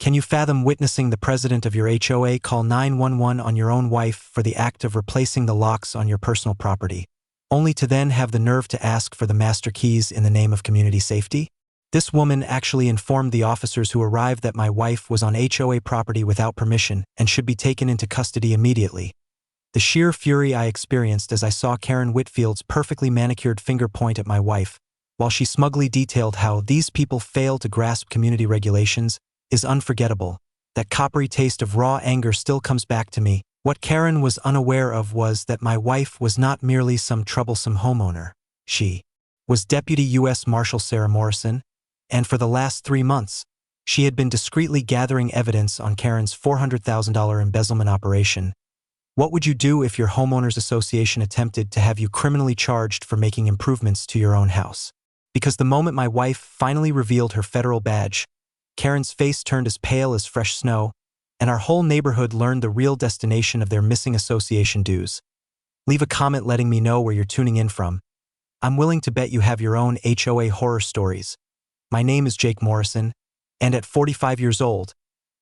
Can you fathom witnessing the president of your HOA call 911 on your own wife for the act of replacing the locks on your personal property, only to then have the nerve to ask for the master keys in the name of community safety? This woman actually informed the officers who arrived that my wife was on HOA property without permission and should be taken into custody immediately. The sheer fury I experienced as I saw Karen Whitfield's perfectly manicured finger point at my wife, while she smugly detailed how these people fail to grasp community regulations, is unforgettable. That coppery taste of raw anger still comes back to me. What Karen was unaware of was that my wife was not merely some troublesome homeowner. She was Deputy US Marshal Sarah Morrison, and for the last 3 months, she had been discreetly gathering evidence on Karen's $400,000 embezzlement operation. What would you do if your homeowners association attempted to have you criminally charged for making improvements to your own house? Because the moment my wife finally revealed her federal badge, Karen's face turned as pale as fresh snow, and our whole neighborhood learned the real destination of their missing association dues. Leave a comment letting me know where you're tuning in from. I'm willing to bet you have your own HOA horror stories. My name is Jake Morrison, and at 45 years old,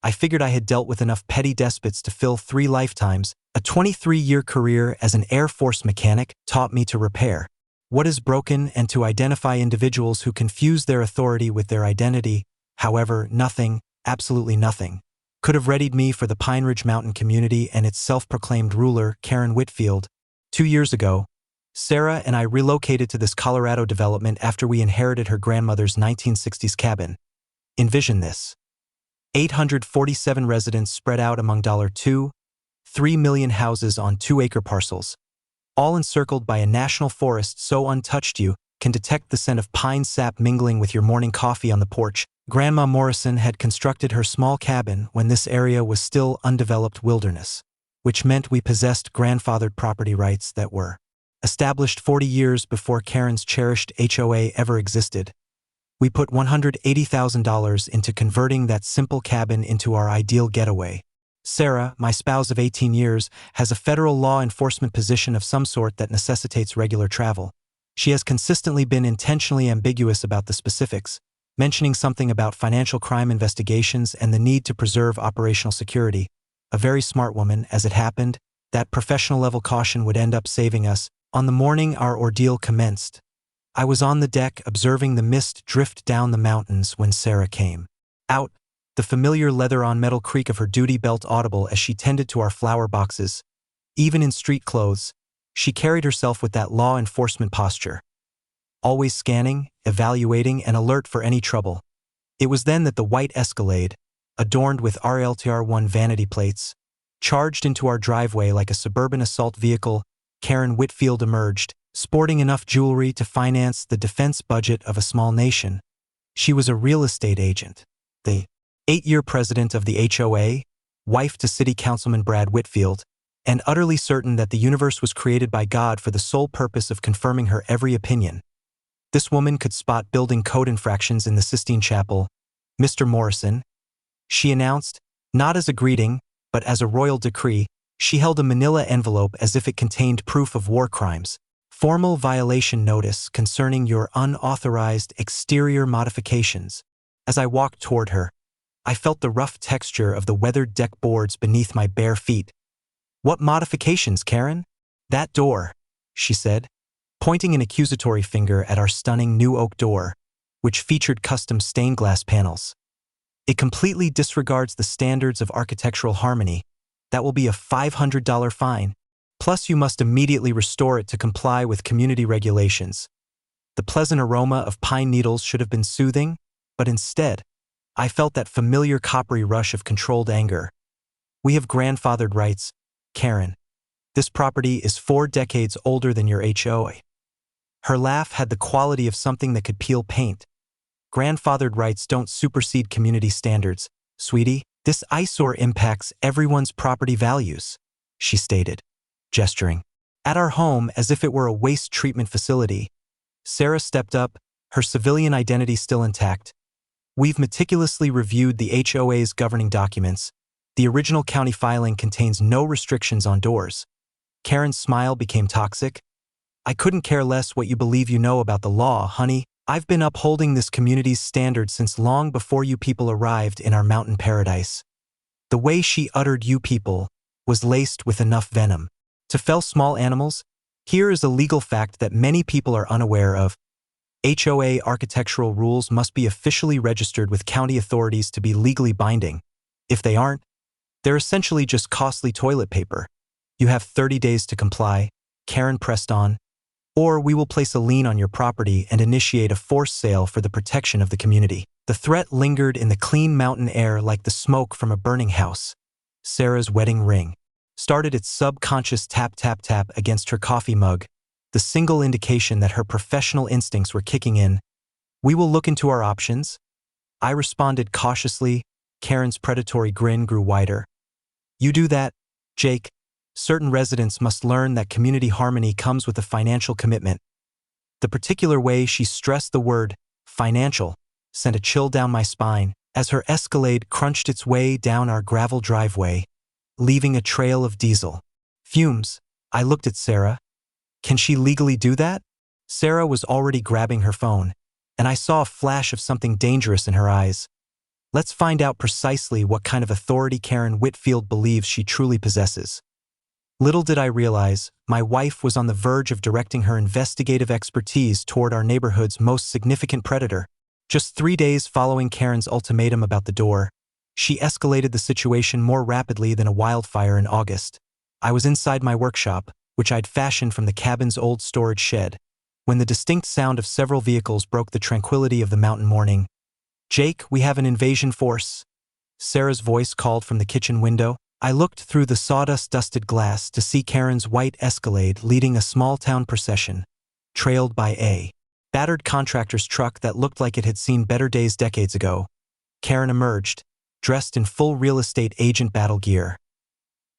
I figured I had dealt with enough petty despots to fill 3 lifetimes. A 23-year career as an Air Force mechanic taught me to repair what is broken and to identify individuals who confuse their authority with their identity. However, nothing, absolutely nothing, could have readied me for the Pine Ridge Mountain community and its self-proclaimed ruler, Karen Whitfield. 2 years ago, Sarah and I relocated to this Colorado development after we inherited her grandmother's 1960s cabin. Envision this: 847 residents spread out among $2.3 million houses on 2-acre parcels, all encircled by a national forest so untouched you can detect the scent of pine sap mingling with your morning coffee on the porch. Grandma Morrison had constructed her small cabin when this area was still undeveloped wilderness, which meant we possessed grandfathered property rights that were established 40 years before Karen's cherished HOA ever existed. We put $180,000 into converting that simple cabin into our ideal getaway. Sarah, my spouse of 18 years, has a federal law enforcement position of some sort that necessitates regular travel. She has consistently been intentionally ambiguous about the specifics, mentioning something about financial crime investigations and the need to preserve operational security. A very smart woman, as it happened. That professional-level caution would end up saving us. On the morning our ordeal commenced, I was on the deck observing the mist drift down the mountains when Sarah came out, the familiar leather-on-metal creak of her duty belt audible as she tended to our flower boxes. Even in street clothes, she carried herself with that law enforcement posture, always scanning, evaluating, and alert for any trouble. It was then that the white Escalade, adorned with RLTR1 vanity plates, charged into our driveway like a suburban assault vehicle. Karen Whitfield emerged, sporting enough jewelry to finance the defense budget of a small nation. She was a real estate agent, the 8-year president of the HOA, wife to City Councilman Brad Whitfield, and utterly certain that the universe was created by God for the sole purpose of confirming her every opinion. This woman could spot building code infractions in the Sistine Chapel. "Mr. Morrison," she announced, not as a greeting, but as a royal decree. She held a manila envelope as if it contained proof of war crimes. "Formal violation notice concerning your unauthorized exterior modifications." As I walked toward her, I felt the rough texture of the weathered deck boards beneath my bare feet. "What modifications, Karen?" "That door," she said, pointing an accusatory finger at our stunning new oak door, which featured custom stained glass panels. "It completely disregards the standards of architectural harmony. That will be a $500 fine. Plus, you must immediately restore it to comply with community regulations." The pleasant aroma of pine needles should have been soothing, but instead, I felt that familiar coppery rush of controlled anger. "We have grandfathered rights, Karen. This property is 4 decades older than your HOA." Her laugh had the quality of something that could peel paint. "Grandfathered rights don't supersede community standards, sweetie. This eyesore impacts everyone's property values," she stated, gesturing at our home as if it were a waste treatment facility. Sarah stepped up, her civilian identity still intact. "We've meticulously reviewed the HOA's governing documents. The original county filing contains no restrictions on doors." Karen's smile became toxic. "I couldn't care less what you believe you know about the law, honey. I've been upholding this community's standards since long before you people arrived in our mountain paradise. The way she uttered "you people" was laced with enough venom. To fell small animals, here is a legal fact that many people are unaware of. HOA architectural rules must be officially registered with county authorities to be legally binding. If they aren't, they're essentially just costly toilet paper. You have 30 days to comply, Karen pressed on, or we will place a lien on your property and initiate a forced sale for the protection of the community. The threat lingered in the clean mountain air like the smoke from a burning house. Sarah's wedding ring started its subconscious tap-tap-tap against her coffee mug, the single indication that her professional instincts were kicking in. We will look into our options. I responded cautiously. Karen's predatory grin grew wider. You do that, Jake. Certain residents must learn that community harmony comes with a financial commitment. The particular way she stressed the word financial sent a chill down my spine as her Escalade crunched its way down our gravel driveway, leaving a trail of diesel fumes. I looked at Sarah. Can she legally do that? Sarah was already grabbing her phone, and I saw a flash of something dangerous in her eyes. Let's find out precisely what kind of authority Karen Whitfield believes she truly possesses. Little did I realize, my wife was on the verge of directing her investigative expertise toward our neighborhood's most significant predator. Just 3 days following Karen's ultimatum about the door, she escalated the situation more rapidly than a wildfire in August. I was inside my workshop, which I'd fashioned from the cabin's old storage shed, when the distinct sound of several vehicles broke the tranquility of the mountain morning. Jake, we have an invasion force. Sarah's voice called from the kitchen window. I looked through the sawdust-dusted glass to see Karen's white Escalade leading a small-town procession, trailed by a battered contractor's truck that looked like it had seen better days decades ago. Karen emerged, dressed in full real estate agent battle gear.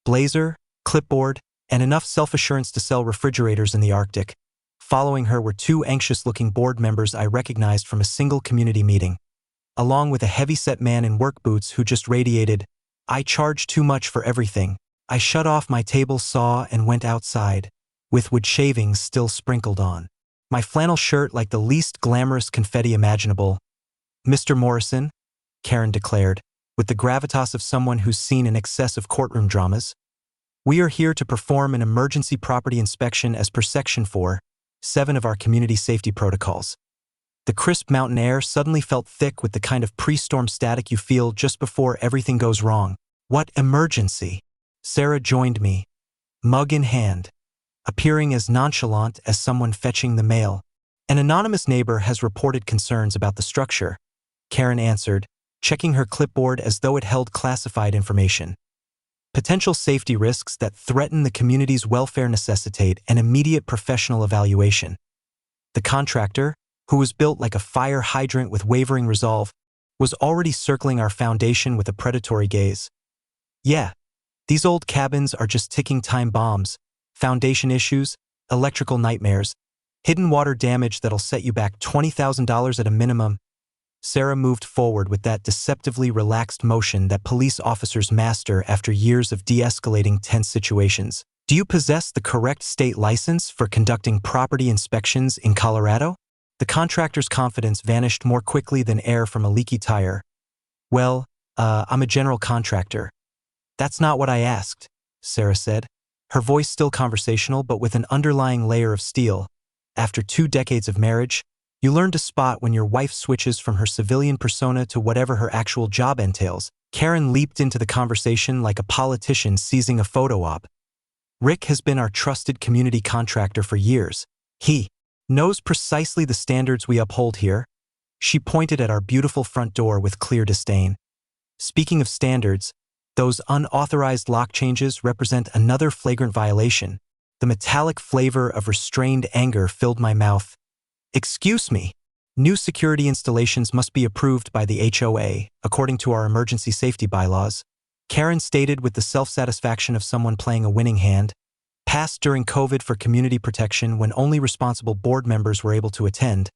Blazer, clipboard, and enough self-assurance to sell refrigerators in the Arctic. Following her were 2 anxious-looking board members I recognized from a single community meeting, along with a heavy-set man in work boots who just radiated, "I charge too much for everything." I shut off my table saw and went outside, with wood shavings still sprinkled on. My flannel shirt like the least glamorous confetti imaginable. "Mr. Morrison," Karen declared, with the gravitas of someone who's seen an excess of courtroom dramas, "we are here to perform an emergency property inspection as per Section 4(7) of our community safety protocols." The crisp mountain air suddenly felt thick with the kind of pre-storm static you feel just before everything goes wrong. What emergency? Sarah joined me, mug in hand, appearing as nonchalant as someone fetching the mail. "An anonymous neighbor has reported concerns about the structure," Karen answered, checking her clipboard as though it held classified information. "Potential safety risks that threaten the community's welfare necessitate an immediate professional evaluation." The contractor, who was built like a fire hydrant with wavering resolve, was already circling our foundation with a predatory gaze. "Yeah, these old cabins are just ticking time bombs, foundation issues, electrical nightmares, hidden water damage that'll set you back $20,000 at a minimum." Sarah moved forward with that deceptively relaxed motion that police officers master after years of de-escalating tense situations. "Do you possess the correct state license for conducting property inspections in Colorado?" The contractor's confidence vanished more quickly than air from a leaky tire. "Well, I'm a general contractor." "That's not what I asked," Sarah said, her voice still conversational but with an underlying layer of steel. "After 2 decades of marriage, you learn to spot when your wife switches from her civilian persona to whatever her actual job entails." Karen leaped into the conversation like a politician seizing a photo op. "Rick has been our trusted community contractor for years. He knows precisely the standards we uphold here." She pointed at our beautiful front door with clear disdain. "Speaking of standards, those unauthorized lock changes represent another flagrant violation." The metallic flavor of restrained anger filled my mouth. "Excuse me. New security installations must be approved by the HOA, according to our emergency safety bylaws," Karen stated with the self-satisfaction of someone playing a winning hand. "Passed during COVID for community protection when only responsible board members were able to attend."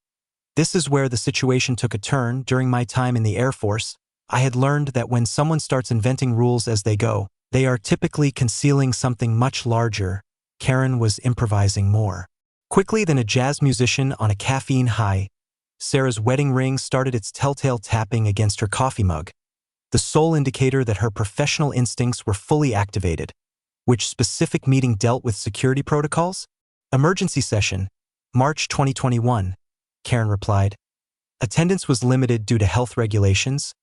This is where the situation took a turn. During my time in the Air Force, I had learned that when someone starts inventing rules as they go, they are typically concealing something much larger. Karen was improvising more quickly than a jazz musician on a caffeine high. Sarah's wedding ring started its telltale tapping against her coffee mug, the sole indicator that her professional instincts were fully activated. Which specific meeting dealt with security protocols? Emergency session, March 2021, Karen replied. Attendance was limited due to health regulations.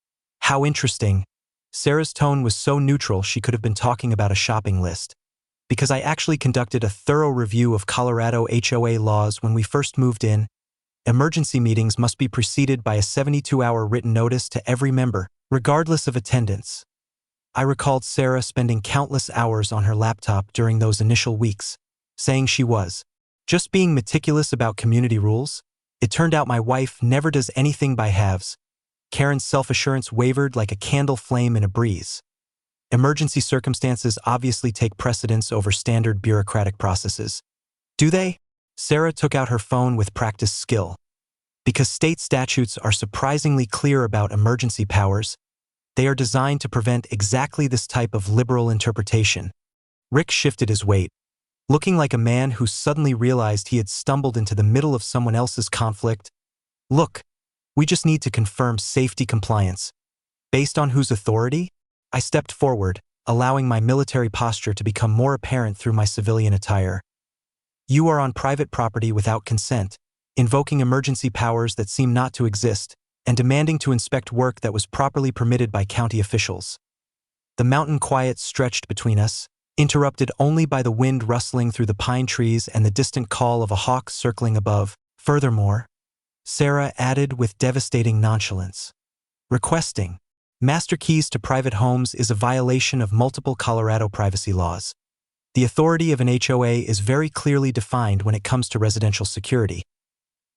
How interesting. Sarah's tone was so neutral she could have been talking about a shopping list. Because I actually conducted a thorough review of Colorado HOA laws when we first moved in. Emergency meetings must be preceded by a 72-hour written notice to every member, regardless of attendance. I recalled Sarah spending countless hours on her laptop during those initial weeks, saying she was just being meticulous about community rules. It turned out my wife never does anything by halves. Karen's self-assurance wavered like a candle flame in a breeze. Emergency circumstances obviously take precedence over standard bureaucratic processes. Do they? Sarah took out her phone with practiced skill. Because state statutes are surprisingly clear about emergency powers, they are designed to prevent exactly this type of liberal interpretation. Rick shifted his weight, looking like a man who suddenly realized he had stumbled into the middle of someone else's conflict. Look, we just need to confirm safety compliance. Based on whose authority? I stepped forward, allowing my military posture to become more apparent through my civilian attire. You are on private property without consent, invoking emergency powers that seem not to exist, and demanding to inspect work that was properly permitted by county officials. The mountain quiet stretched between us, interrupted only by the wind rustling through the pine trees and the distant call of a hawk circling above. Furthermore, Sarah added with devastating nonchalance, requesting master keys to private homes is a violation of multiple Colorado privacy laws. The authority of an HOA is very clearly defined when it comes to residential security.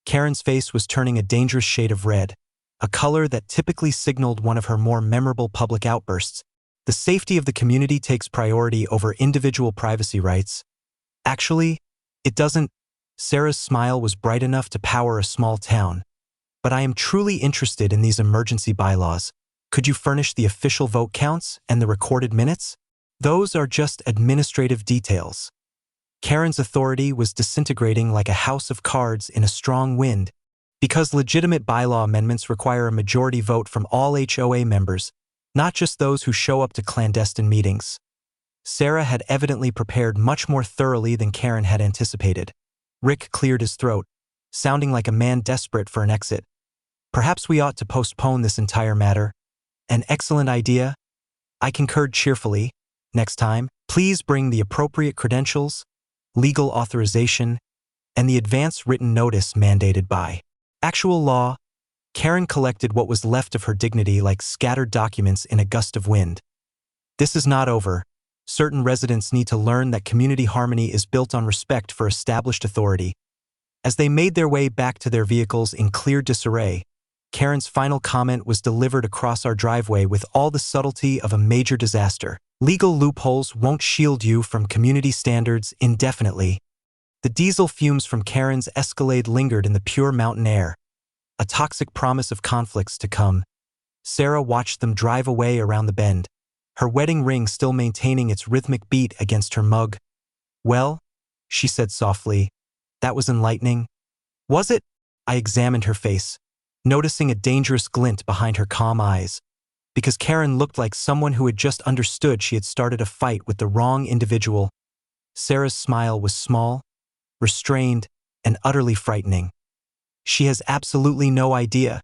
Karen's face was turning a dangerous shade of red, a color that typically signaled one of her more memorable public outbursts. The safety of the community takes priority over individual privacy rights. Actually, it doesn't. Sarah's smile was bright enough to power a small town. But I am truly interested in these emergency bylaws. Could you furnish the official vote counts and the recorded minutes? Those are just administrative details. Karen's authority was disintegrating like a house of cards in a strong wind. Because legitimate bylaw amendments require a majority vote from all HOA members, not just those who show up to clandestine meetings. Sarah had evidently prepared much more thoroughly than Karen had anticipated. Rick cleared his throat, sounding like a man desperate for an exit. Perhaps we ought to postpone this entire matter. An excellent idea. I concurred cheerfully. Next time, please bring the appropriate credentials, legal authorization, and the advance written notice mandated by actual law. Karen collected what was left of her dignity like scattered documents in a gust of wind. This is not over. Certain residents need to learn that community harmony is built on respect for established authority. As they made their way back to their vehicles in clear disarray, Karen's final comment was delivered across our driveway with all the subtlety of a major disaster. Legal loopholes won't shield you from community standards indefinitely. The diesel fumes from Karen's Escalade lingered in the pure mountain air, a toxic promise of conflicts to come. Sarah watched them drive away around the bend, her wedding ring still maintaining its rhythmic beat against her mug. Well, she said softly, that was enlightening. Was it? I examined her face, noticing a dangerous glint behind her calm eyes. Because Karen looked like someone who had just understood she had started a fight with the wrong individual. Sarah's smile was small, restrained, and utterly frightening. She has absolutely no idea.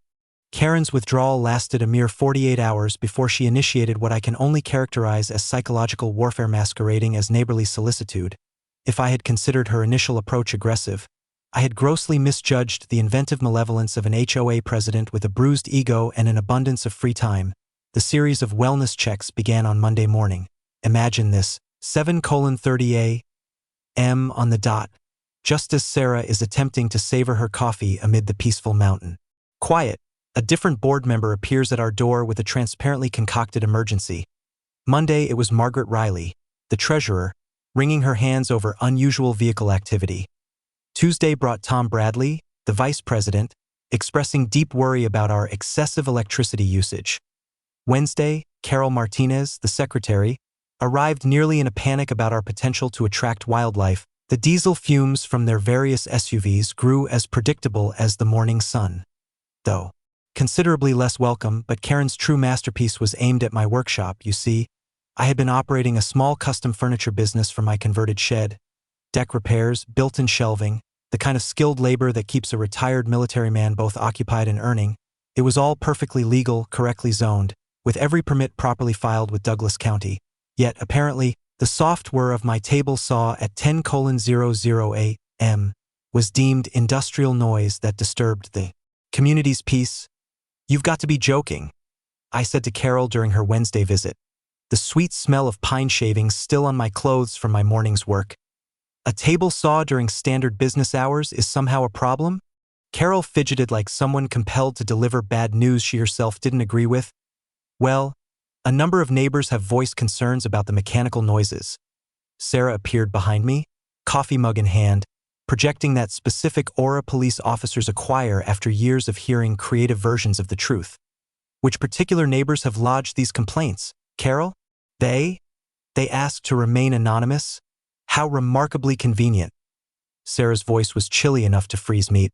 Karen's withdrawal lasted a mere 48 hours before she initiated what I can only characterize as psychological warfare masquerading as neighborly solicitude. If I had considered her initial approach aggressive, I had grossly misjudged the inventive malevolence of an HOA president with a bruised ego and an abundance of free time. The series of wellness checks began on Monday morning. Imagine this, 7:30 a.m. on the dot, just as Sarah is attempting to savor her coffee amid the peaceful mountain. Quiet. A different board member appears at our door with a transparently concocted emergency. Monday, it was Margaret Riley, the treasurer, wringing her hands over unusual vehicle activity. Tuesday brought Tom Bradley, the vice president, expressing deep worry about our excessive electricity usage. Wednesday, Carol Martinez, the secretary, arrived nearly in a panic about our potential to attract wildlife. The diesel fumes from their various SUVs grew as predictable as the morning sun. though. Considerably less welcome, but Karen's true masterpiece was aimed at my workshop, you see. I had been operating a small custom furniture business from my converted shed. Deck repairs, built-in shelving, the kind of skilled labor that keeps a retired military man both occupied and earning. It was all perfectly legal, correctly zoned, with every permit properly filed with Douglas County. Yet, apparently, the software of my table saw at 10:00 a.m. was deemed industrial noise that disturbed the community's peace. "You've got to be joking," I said to Carol during her Wednesday visit, the sweet smell of pine shavings still on my clothes from my morning's work. "A table saw during standard business hours is somehow a problem?" Carol fidgeted like someone compelled to deliver bad news she herself didn't agree with. "Well, a number of neighbors have voiced concerns about the mechanical noises." Sarah appeared behind me, coffee mug in hand, projecting that specific aura police officers acquire after years of hearing creative versions of the truth. "Which particular neighbors have lodged these complaints, Carol?" They asked to remain anonymous? How remarkably convenient." Sarah's voice was chilly enough to freeze meat.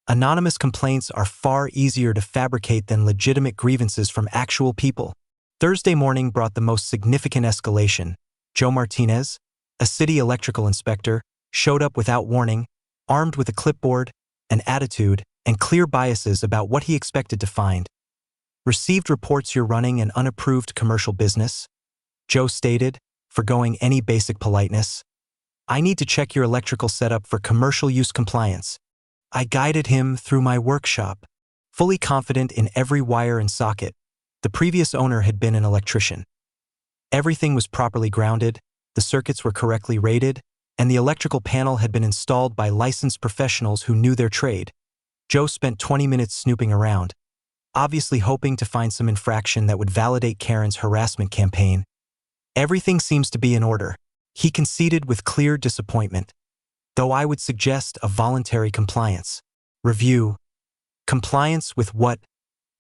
"Anonymous complaints are far easier to fabricate than legitimate grievances from actual people." Thursday morning brought the most significant escalation. Joe Martinez, a city electrical inspector, showed up without warning, armed with a clipboard, an attitude, and clear biases about what he expected to find. "Received reports you're running an unapproved commercial business," Joe stated, forgoing any basic politeness. "I need to check your electrical setup for commercial use compliance." I guided him through my workshop, fully confident in every wire and socket. The previous owner had been an electrician. Everything was properly grounded, the circuits were correctly rated, and the electrical panel had been installed by licensed professionals who knew their trade. Joe spent 20 minutes snooping around, obviously hoping to find some infraction that would validate Karen's harassment campaign. "Everything seems to be in order," he conceded with clear disappointment, "though I would suggest a voluntary compliance review." Compliance with what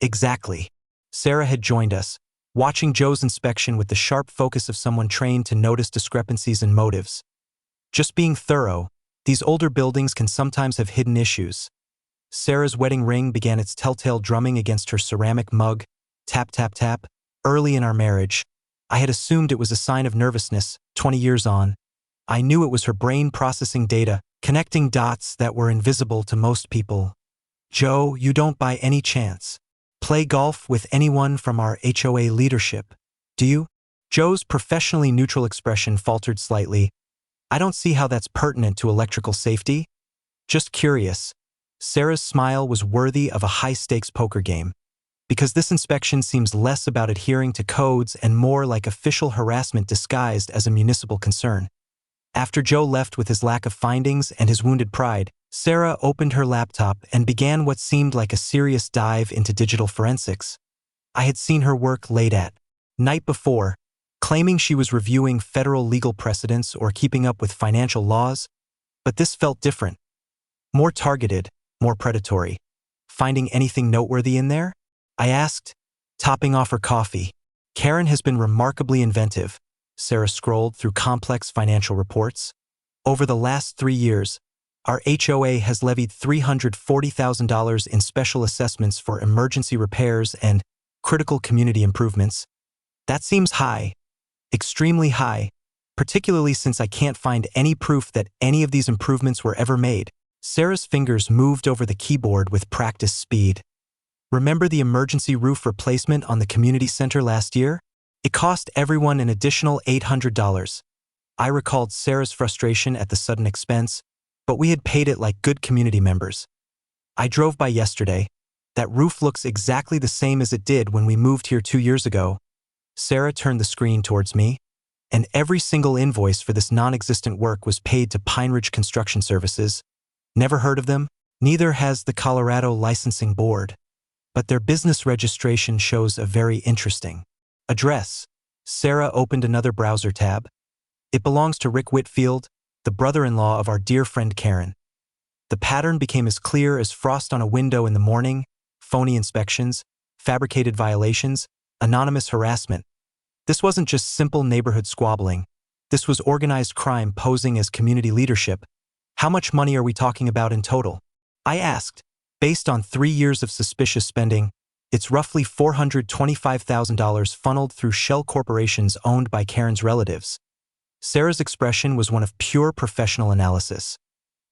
exactly? Sarah had joined us, watching Joe's inspection with the sharp focus of someone trained to notice discrepancies in motives. "Just being thorough, these older buildings can sometimes have hidden issues." Sarah's wedding ring began its telltale drumming against her ceramic mug, tap, tap, tap, early in our marriage. I had assumed it was a sign of nervousness. 20 years on, I knew it was her brain processing data, connecting dots that were invisible to most people. "Joe, you don't by any chance play golf with anyone from our HOA leadership, do you?" Joe's professionally neutral expression faltered slightly. "I don't see how that's pertinent to electrical safety." "Just curious." Sarah's smile was worthy of a high-stakes poker game, because this inspection seems less about adhering to codes and more like official harassment disguised as a municipal concern. After Joe left with his lack of findings and his wounded pride, Sarah opened her laptop and began what seemed like a serious dive into digital forensics. I had seen her work late at night before, claiming she was reviewing federal legal precedents or keeping up with financial laws, but this felt different. More targeted, more predatory. "Finding anything noteworthy in there?" I asked, topping off her coffee. "Karen has been remarkably inventive." Sarah scrolled through complex financial reports. "Over the last 3 years, our HOA has levied $340,000 in special assessments for emergency repairs and critical community improvements. That seems high, extremely high, particularly since I can't find any proof that any of these improvements were ever made." Sarah's fingers moved over the keyboard with practiced speed. "Remember the emergency roof replacement on the community center last year? It cost everyone an additional $800. I recalled Sarah's frustration at the sudden expense, but we had paid it like good community members. "I drove by yesterday. That roof looks exactly the same as it did when we moved here 2 years ago." Sarah turned the screen towards me, and every single invoice for this non-existent work was paid to Pine Ridge Construction Services. Never heard of them? Neither has the Colorado Licensing Board. But their business registration shows a very interesting address. Sarah opened another browser tab. "It belongs to Rick Whitfield, the brother-in-law of our dear friend Karen." The pattern became as clear as frost on a window in the morning: phony inspections, fabricated violations, anonymous harassment. This wasn't just simple neighborhood squabbling. This was organized crime posing as community leadership. "How much money are we talking about in total?" I asked, Based on 3 years of suspicious spending, it's roughly $425,000 funneled through shell corporations owned by Karen's relatives. Sarah's expression was one of pure professional analysis.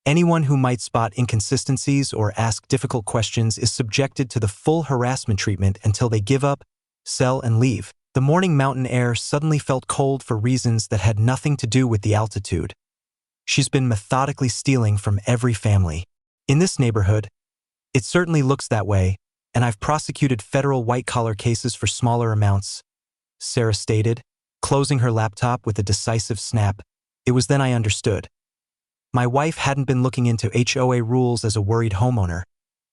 Anyone who might spot inconsistencies or ask difficult questions is subjected to the full harassment treatment until they give up, sell, and leave. The morning mountain air suddenly felt cold for reasons that had nothing to do with the altitude. She's been methodically stealing from every family. In this neighborhood, it certainly looks that way, and I've prosecuted federal white-collar cases for smaller amounts, Sarah stated, closing her laptop with a decisive snap. It was then I understood. My wife hadn't been looking into HOA rules as a worried homeowner.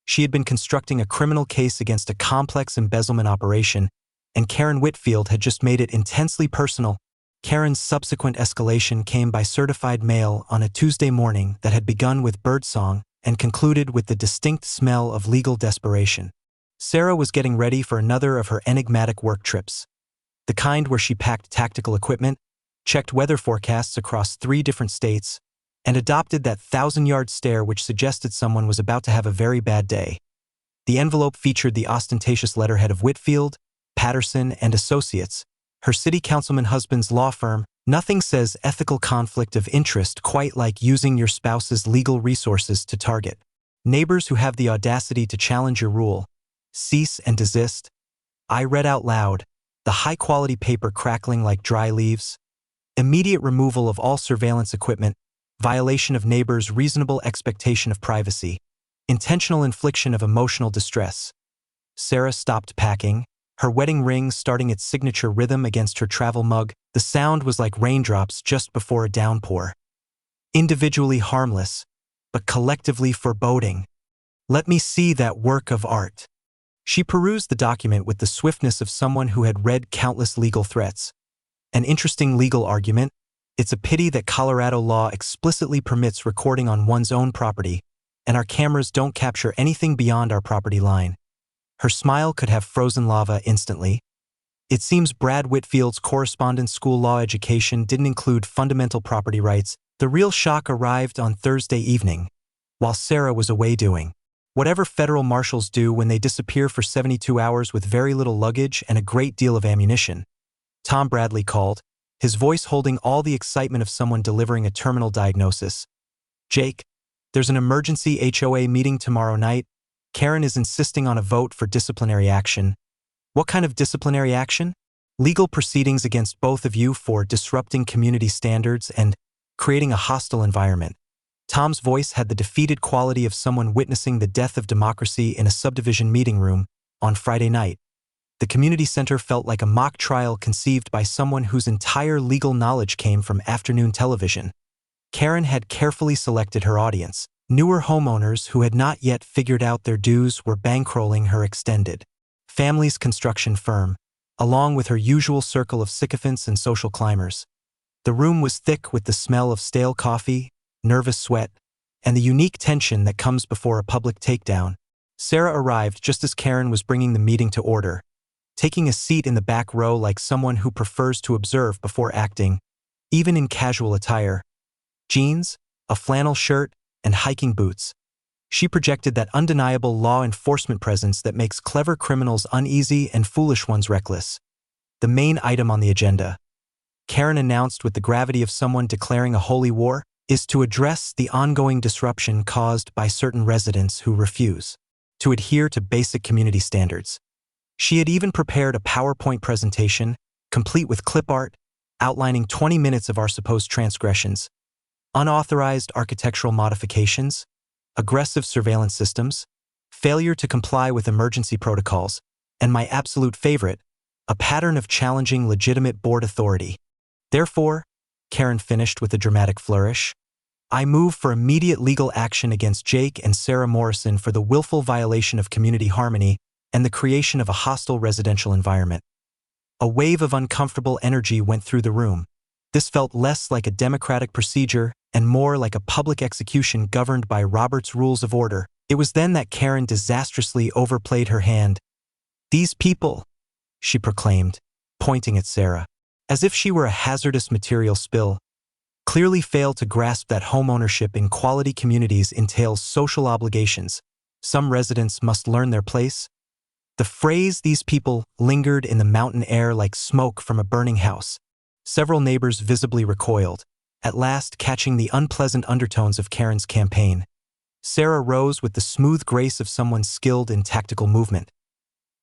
She had been constructing a criminal case against a complex embezzlement operation, and Karen Whitfield had just made it intensely personal. Karen's subsequent escalation came by certified mail on a Tuesday morning that had begun with birdsong and concluded with the distinct smell of legal desperation. Sarah was getting ready for another of her enigmatic work trips, the kind where she packed tactical equipment, checked weather forecasts across 3 different states, and adopted that 1,000-yard stare which suggested someone was about to have a very bad day. The envelope featured the ostentatious letterhead of Whitfield, Patterson, and Associates, her city councilman husband's law firm. Nothing says ethical conflict of interest quite like using your spouse's legal resources to target neighbors who have the audacity to challenge your rule. Cease and desist. I read out loud, the high-quality paper crackling like dry leaves. Immediate removal of all surveillance equipment, violation of neighbors' reasonable expectation of privacy, intentional infliction of emotional distress. Sarah stopped packing, her wedding ring starting its signature rhythm against her travel mug. The sound was like raindrops just before a downpour. Individually harmless, but collectively foreboding. Let me see that work of art. She perused the document with the swiftness of someone who had read countless legal threats. An interesting legal argument. It's a pity that Colorado law explicitly permits recording on one's own property, and our cameras don't capture anything beyond our property line. Her smile could have frozen lava instantly. It seems Brad Whitfield's correspondence school law education didn't include fundamental property rights. The real shock arrived on Thursday evening, while Sarah was away doing whatever federal marshals do when they disappear for 72 hours with very little luggage and a great deal of ammunition. Tom Bradley called, his voice holding all the excitement of someone delivering a terminal diagnosis. Jake, there's an emergency HOA meeting tomorrow night. Karen is insisting on a vote for disciplinary action. What kind of disciplinary action? Legal proceedings against both of you for disrupting community standards and creating a hostile environment. Tom's voice had the defeated quality of someone witnessing the death of democracy in a subdivision meeting room on Friday night. The community center felt like a mock trial conceived by someone whose entire legal knowledge came from afternoon television. Karen had carefully selected her audience. Newer homeowners who had not yet figured out their dues were bankrolling her extended family's construction firm, along with her usual circle of sycophants and social climbers. The room was thick with the smell of stale coffee, nervous sweat, and the unique tension that comes before a public takedown. Sarah arrived just as Karen was bringing the meeting to order, taking a seat in the back row like someone who prefers to observe before acting, even in casual attire. Jeans, a flannel shirt, and hiking boots. She projected that undeniable law enforcement presence that makes clever criminals uneasy and foolish ones reckless. The main item on the agenda, Karen announced with the gravity of someone declaring a holy war, is to address the ongoing disruption caused by certain residents who refuse to adhere to basic community standards. She had even prepared a PowerPoint presentation, complete with clip art, outlining 20 minutes of our supposed transgressions. Unauthorized architectural modifications, aggressive surveillance systems, failure to comply with emergency protocols, and my absolute favorite, a pattern of challenging legitimate board authority. Therefore, Karen finished with a dramatic flourish, I move for immediate legal action against Jake and Sarah Morrison for the willful violation of community harmony and the creation of a hostile residential environment. A wave of uncomfortable energy went through the room. This felt less like a democratic procedure and more like a public execution governed by Robert's Rules of Order. It was then that Karen disastrously overplayed her hand. These people, she proclaimed, pointing at Sarah, as if she were a hazardous material spill, clearly failed to grasp that homeownership in quality communities entails social obligations, Some residents must learn their place. The phrase "these people" lingered in the mountain air like smoke from a burning house. Several neighbors visibly recoiled, at last catching the unpleasant undertones of Karen's campaign. Sarah rose with the smooth grace of someone skilled in tactical movement.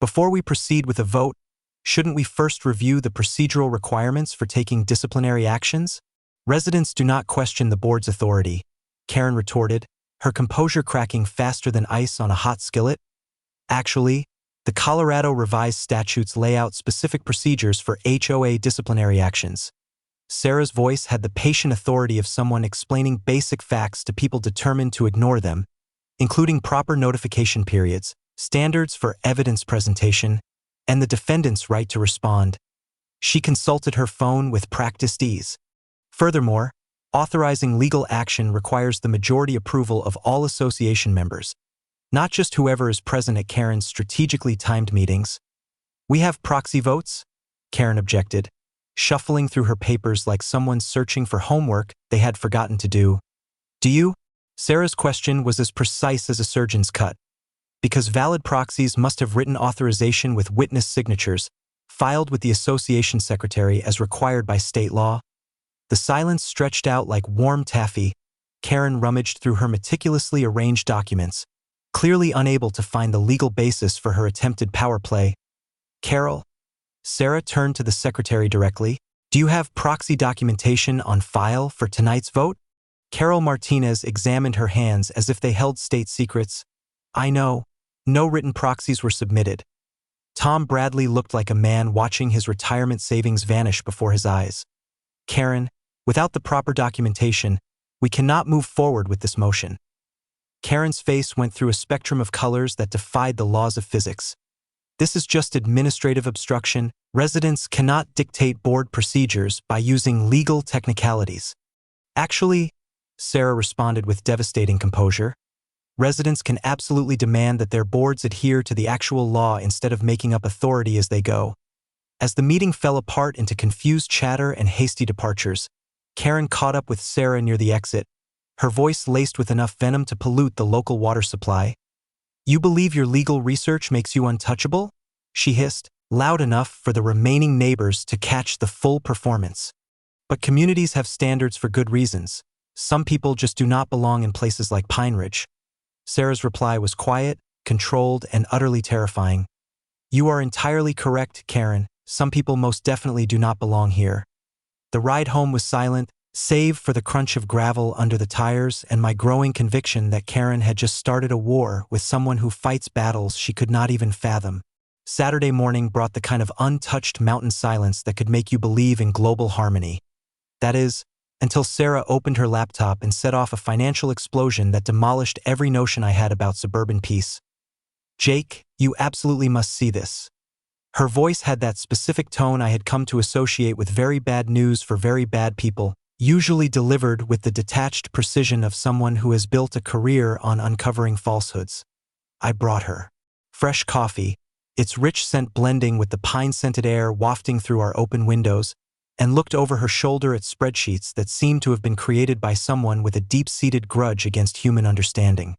Before we proceed with a vote, shouldn't we first review the procedural requirements for taking disciplinary actions? Residents do not question the board's authority, Karen retorted, her composure cracking faster than ice on a hot skillet. Actually, the Colorado revised statutes lay out specific procedures for HOA disciplinary actions. Sarah's voice had the patient authority of someone explaining basic facts to people determined to ignore them, including proper notification periods, standards for evidence presentation, and the defendant's right to respond. She consulted her phone with practiced ease. Furthermore, authorizing legal action requires the majority approval of all association members, not just whoever is present at Karen's strategically timed meetings. "We have proxy votes?" Karen objected, shuffling through her papers like someone searching for homework they had forgotten to do. "Do you?" Sarah's question was as precise as a surgeon's cut. Because valid proxies must have written authorization with witness signatures, filed with the association secretary as required by state law. The silence stretched out like warm taffy. Karen rummaged through her meticulously arranged documents, clearly unable to find the legal basis for her attempted power play. "Carol?" Sarah turned to the secretary directly. "Do you have proxy documentation on file for tonight's vote?" Carol Martinez examined her hands as if they held state secrets. "I know. No written proxies were submitted." Tom Bradley looked like a man watching his retirement savings vanish before his eyes. "Karen, without the proper documentation, we cannot move forward with this motion." Karen's face went through a spectrum of colors that defied the laws of physics. "This is just administrative obstruction. Residents cannot dictate board procedures by using legal technicalities." "Actually," Sarah responded with devastating composure, "residents can absolutely demand that their boards adhere to the actual law instead of making up authority as they go." As the meeting fell apart into confused chatter and hasty departures, Karen caught up with Sarah near the exit, her voice laced with enough venom to pollute the local water supply. "You believe your legal research makes you untouchable?" she hissed, loud enough for the remaining neighbors to catch the full performance. "But communities have standards for good reasons. Some people just do not belong in places like Pine Ridge." Sarah's reply was quiet, controlled, and utterly terrifying. "You are entirely correct, Karen. Some people most definitely do not belong here." The ride home was silent, save for the crunch of gravel under the tires and my growing conviction that Karen had just started a war with someone who fights battles she could not even fathom. Saturday morning brought the kind of untouched mountain silence that could make you believe in global harmony. That is, until Sarah opened her laptop and set off a financial explosion that demolished every notion I had about suburban peace. "Jake, you absolutely must see this." Her voice had that specific tone I had come to associate with very bad news for very bad people, usually delivered with the detached precision of someone who has built a career on uncovering falsehoods. I brought her fresh coffee, its rich scent blending with the pine-scented air wafting through our open windows, and looked over her shoulder at spreadsheets that seemed to have been created by someone with a deep-seated grudge against human understanding.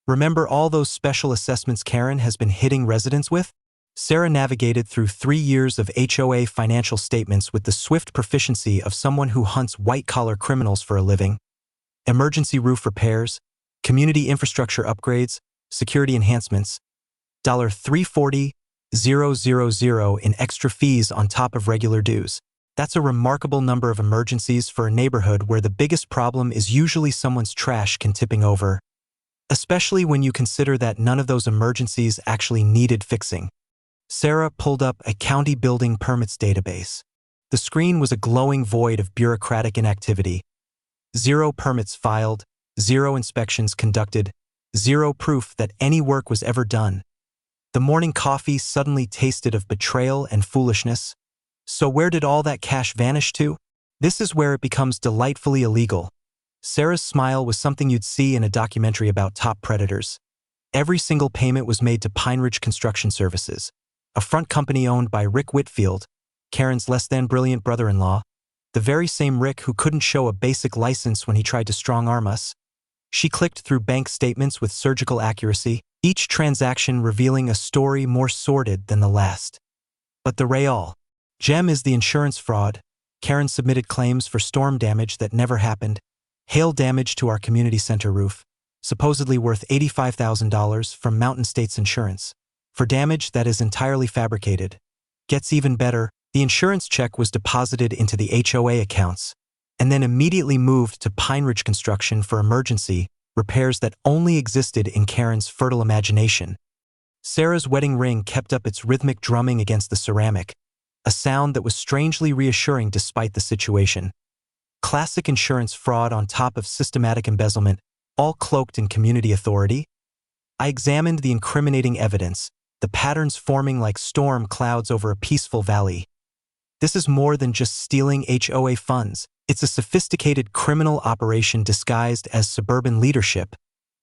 "Remember all those special assessments Karen has been hitting residents with?" Sarah navigated through 3 years of HOA financial statements with the swift proficiency of someone who hunts white-collar criminals for a living. Emergency roof repairs, community infrastructure upgrades, security enhancements, $340,000 in extra fees on top of regular dues. That's a remarkable number of emergencies for a neighborhood where the biggest problem is usually someone's trash can tipping over, especially when you consider that none of those emergencies actually needed fixing. Sarah pulled up a county building permits database. The screen was a glowing void of bureaucratic inactivity. 0 permits filed, 0 inspections conducted, 0 proof that any work was ever done. The morning coffee suddenly tasted of betrayal and foolishness. So where did all that cash vanish to? This is where it becomes delightfully illegal. Sarah's smile was something you'd see in a documentary about top predators. Every single payment was made to Pine Ridge Construction Services, a front company owned by Rick Whitfield, Karen's less-than-brilliant brother-in-law, the very same Rick who couldn't show a basic license when he tried to strong-arm us. She clicked through bank statements with surgical accuracy, each transaction revealing a story more sordid than the last. But the real gem is the insurance fraud. Karen submitted claims for storm damage that never happened, hail damage to our community center roof, supposedly worth $85,000 from Mountain States Insurance, for damage that is entirely fabricated. Gets even better, the insurance check was deposited into the HOA accounts, and then immediately moved to Pine Ridge Construction for emergency repairs that only existed in Karen's fertile imagination. Sarah's wedding ring kept up its rhythmic drumming against the ceramic, a sound that was strangely reassuring despite the situation. Classic insurance fraud on top of systematic embezzlement, all cloaked in community authority. I examined the incriminating evidence, the patterns forming like storm clouds over a peaceful valley. This is more than just stealing HOA funds. It's a sophisticated criminal operation disguised as suburban leadership.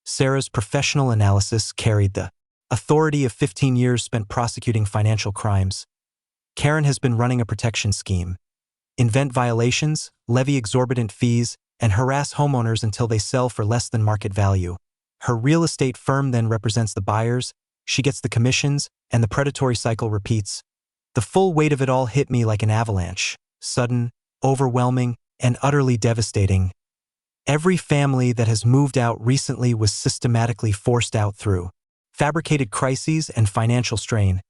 Sarah's professional analysis carried the authority of 15 years spent prosecuting financial crimes. Karen has been running a protection scheme. Invent violations, levy exorbitant fees, and harass homeowners until they sell for less than market value. Her real estate firm then represents the buyers, she gets the commissions, and the predatory cycle repeats. The full weight of it all hit me like an avalanche, sudden, overwhelming, and utterly devastating. Every family that has moved out recently was systematically forced out through fabricated crises and financial strain.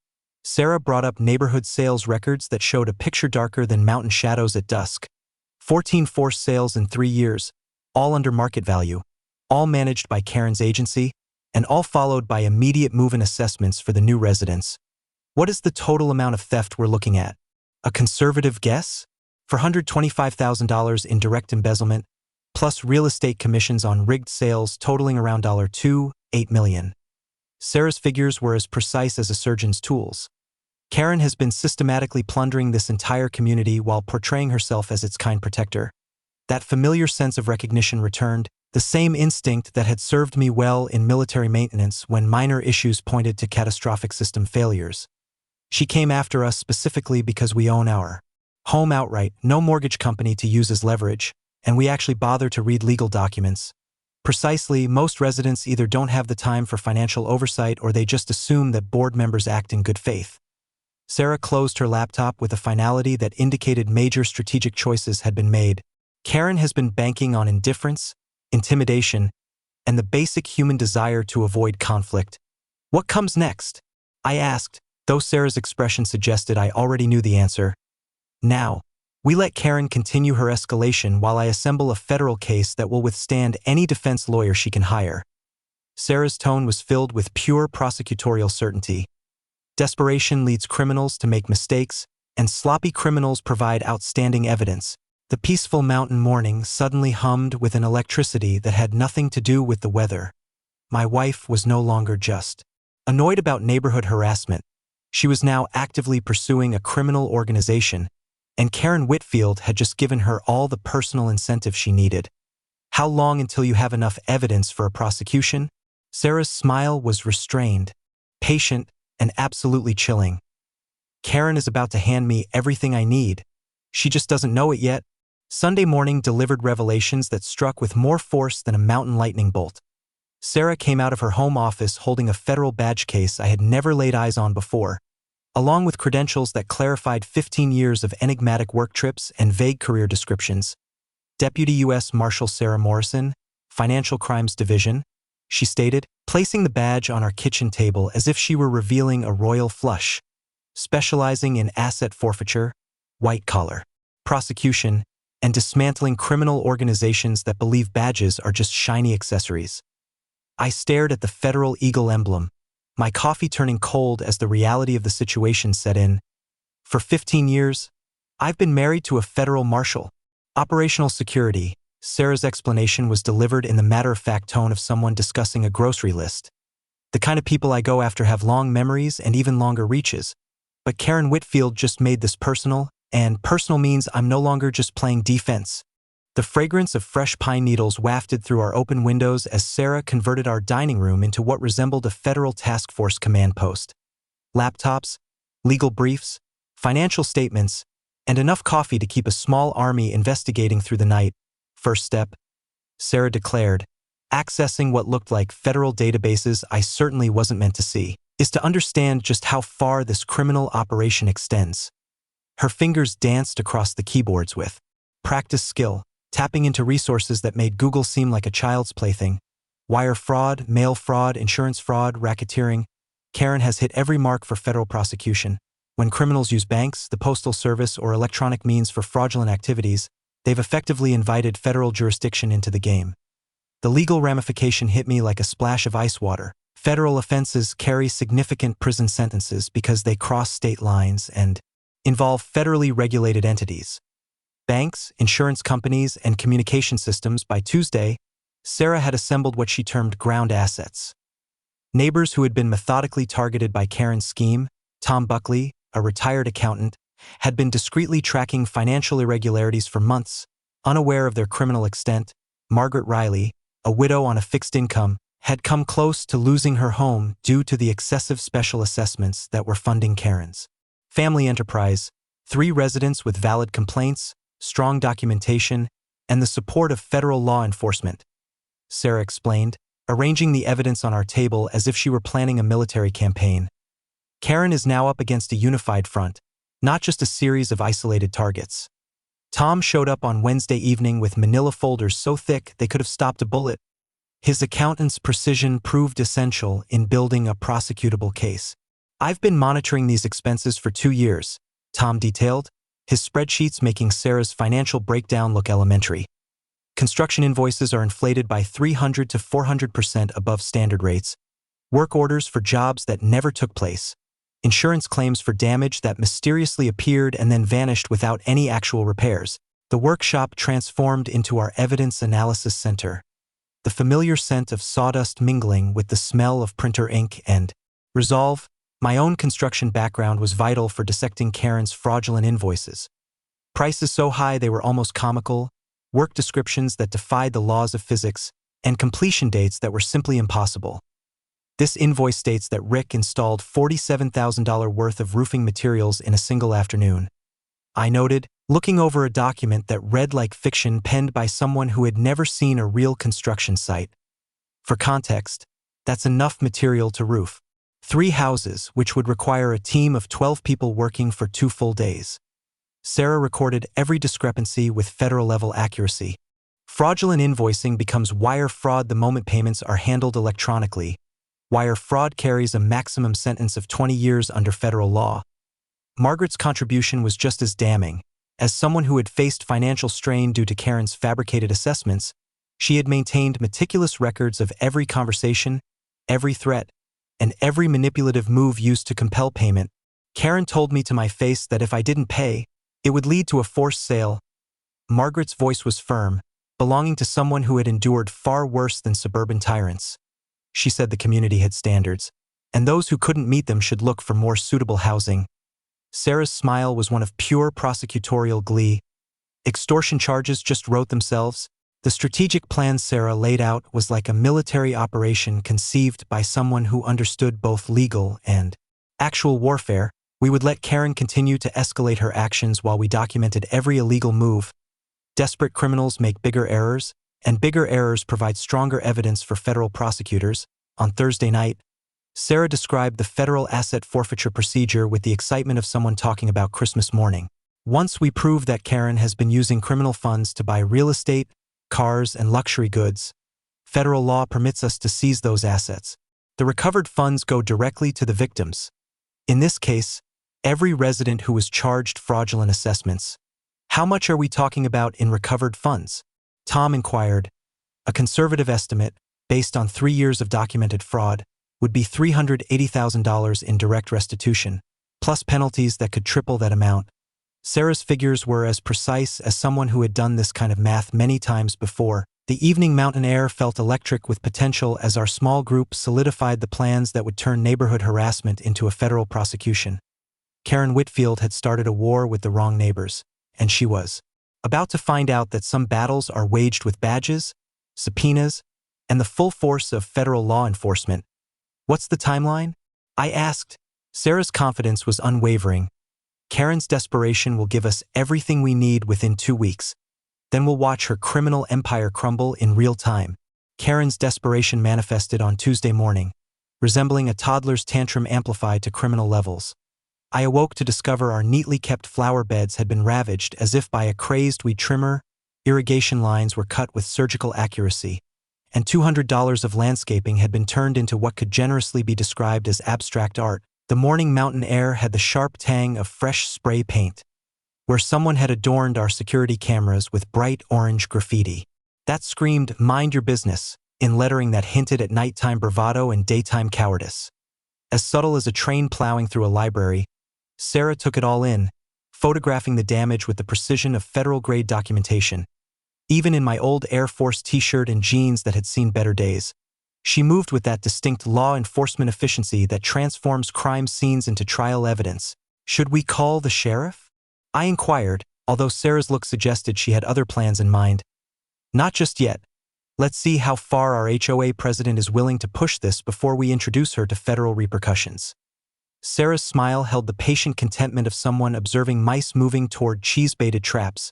Sarah brought up neighborhood sales records that showed a picture darker than mountain shadows at dusk. 14 forced sales in 3 years, all under market value, all managed by Karen's agency, and all followed by immediate move-in assessments for the new residents. What is the total amount of theft we're looking at? A conservative guess? For $125,000 in direct embezzlement, plus real estate commissions on rigged sales totaling around $2.8 million. Sarah's figures were as precise as a surgeon's tools. Karen has been systematically plundering this entire community while portraying herself as its kind protector. That familiar sense of recognition returned, the same instinct that had served me well in military maintenance when minor issues pointed to catastrophic system failures. She came after us specifically because we own our home outright, no mortgage company to use as leverage, and we actually bother to read legal documents. Precisely, most residents either don't have the time for financial oversight or they just assume that board members act in good faith. Sarah closed her laptop with a finality that indicated major strategic choices had been made. Karen has been banking on indifference, intimidation, and the basic human desire to avoid conflict. What comes next? I asked, though Sarah's expression suggested I already knew the answer. Now, we let Karen continue her escalation while I assemble a federal case that will withstand any defense lawyer she can hire. Sarah's tone was filled with pure prosecutorial certainty. Desperation leads criminals to make mistakes, and sloppy criminals provide outstanding evidence. The peaceful mountain morning suddenly hummed with an electricity that had nothing to do with the weather. My wife was no longer just annoyed about neighborhood harassment. She was now actively pursuing a criminal organization, and Karen Whitfield had just given her all the personal incentive she needed. How long until you have enough evidence for a prosecution? Sarah's smile was restrained, patient, and absolutely chilling. Karen is about to hand me everything I need. She just doesn't know it yet. Sunday morning delivered revelations that struck with more force than a mountain lightning bolt. Sarah came out of her home office holding a federal badge case I had never laid eyes on before, along with credentials that clarified 15 years of enigmatic work trips and vague career descriptions. Deputy US Marshal Sarah Morrison, Financial Crimes Division, she stated, placing the badge on our kitchen table as if she were revealing a royal flush, specializing in asset forfeiture, white-collar prosecution, and dismantling criminal organizations that believe badges are just shiny accessories. I stared at the federal eagle emblem, my coffee turning cold as the reality of the situation set in. For 15 years, I've been married to a federal marshal. Operational security. Sarah's explanation was delivered in the matter-of-fact tone of someone discussing a grocery list. The kind of people I go after have long memories and even longer reaches. But Karen Whitfield just made this personal, and personal means I'm no longer just playing defense. The fragrance of fresh pine needles wafted through our open windows as Sarah converted our dining room into what resembled a federal task force command post. Laptops, legal briefs, financial statements, and enough coffee to keep a small army investigating through the night. First step, Sarah declared, Accessing what looked like federal databases I certainly wasn't meant to see, is to understand just how far this criminal operation extends. Her fingers danced across the keyboards with practice skill, tapping into resources that made Google seem like a child's plaything. Wire fraud, mail fraud, insurance fraud, racketeering. Karen has hit every mark for federal prosecution. When criminals use banks, the postal service, or electronic means for fraudulent activities, they've effectively invited federal jurisdiction into the game. The legal ramification hit me like a splash of ice water. Federal offenses carry significant prison sentences because they cross state lines and involve federally regulated entities. Banks, insurance companies, and communication systems. By Tuesday, Sarah had assembled what she termed ground assets. Neighbors who had been methodically targeted by Karen's scheme, Tom Buckley, a retired accountant, had been discreetly tracking financial irregularities for months, unaware of their criminal extent. Margaret Riley, a widow on a fixed income, had come close to losing her home due to the excessive special assessments that were funding Karen's family enterprise. 3 residents with valid complaints, strong documentation, and the support of federal law enforcement, Sarah explained, arranging the evidence on our table as if she were planning a military campaign. Karen is now up against a unified front, not just a series of isolated targets. Tom showed up on Wednesday evening with manila folders so thick they could have stopped a bullet. His accountant's precision proved essential in building a prosecutable case. "I've been monitoring these expenses for 2 years," Tom detailed, his spreadsheets making Sarah's financial breakdown look elementary. Construction invoices are inflated by 300 to 400% above standard rates. Work orders for jobs that never took place. Insurance claims for damage that mysteriously appeared and then vanished without any actual repairs. The workshop transformed into our evidence analysis center. The familiar scent of sawdust mingling with the smell of printer ink and resolve. My own construction background was vital for dissecting Karen's fraudulent invoices. Prices so high they were almost comical, work descriptions that defied the laws of physics, and completion dates that were simply impossible. This invoice states that Rick installed $47,000 worth of roofing materials in a single afternoon. I noted, looking over a document that read like fiction penned by someone who had never seen a real construction site. For context, that's enough material to roof 3 houses, which would require a team of 12 people working for 2 full days. Sarah recorded every discrepancy with federal-level accuracy. Fraudulent invoicing becomes wire fraud the moment payments are handled electronically. Wire fraud carries a maximum sentence of 20 years under federal law. Margaret's contribution was just as damning. As someone who had faced financial strain due to Karen's fabricated assessments, she had maintained meticulous records of every conversation, every threat, and every manipulative move used to compel payment. Karen told me to my face that if I didn't pay, it would lead to a forced sale. Margaret's voice was firm, belonging to someone who had endured far worse than suburban tyrants. She said the community had standards, and those who couldn't meet them should look for more suitable housing. Sarah's smile was one of pure prosecutorial glee. Extortion charges just wrote themselves. The strategic plan Sarah laid out was like a military operation conceived by someone who understood both legal and actual warfare. We would let Karen continue to escalate her actions while we documented every illegal move. Desperate criminals make bigger errors, and bigger errors provide stronger evidence for federal prosecutors. On Thursday night, Sarah described the federal asset forfeiture procedure with the excitement of someone talking about Christmas morning. Once we prove that Karen has been using criminal funds to buy real estate, cars, and luxury goods, federal law permits us to seize those assets. The recovered funds go directly to the victims. In this case, every resident who was charged fraudulent assessments. How much are we talking about in recovered funds? Tom inquired. A conservative estimate, based on 3 years of documented fraud, would be $380,000 in direct restitution, plus penalties that could triple that amount. Sarah's figures were as precise as someone who had done this kind of math many times before. The evening mountain air felt electric with potential as our small group solidified the plans that would turn neighborhood harassment into a federal prosecution. Karen Whitfield had started a war with the wrong neighbors, and she was about to find out that some battles are waged with badges, subpoenas, and the full force of federal law enforcement. What's the timeline? I asked. Sarah's confidence was unwavering. Karen's desperation will give us everything we need within 2 weeks. Then we'll watch her criminal empire crumble in real time. Karen's desperation manifested on Tuesday morning, resembling a toddler's tantrum amplified to criminal levels. I awoke to discover our neatly kept flower beds had been ravaged as if by a crazed weed trimmer, irrigation lines were cut with surgical accuracy, and $200 of landscaping had been turned into what could generously be described as abstract art. The morning mountain air had the sharp tang of fresh spray paint, where someone had adorned our security cameras with bright orange graffiti. That screamed, "Mind your business," in lettering that hinted at nighttime bravado and daytime cowardice. As subtle as a train plowing through a library, Sarah took it all in, photographing the damage with the precision of federal-grade documentation. Even in my old Air Force t-shirt and jeans that had seen better days, she moved with that distinct law enforcement efficiency that transforms crime scenes into trial evidence. "Should we call the sheriff?" I inquired, although Sarah's look suggested she had other plans in mind. "Not just yet. Let's see how far our HOA president is willing to push this before we introduce her to federal repercussions." Sarah's smile held the patient contentment of someone observing mice moving toward cheese-baited traps.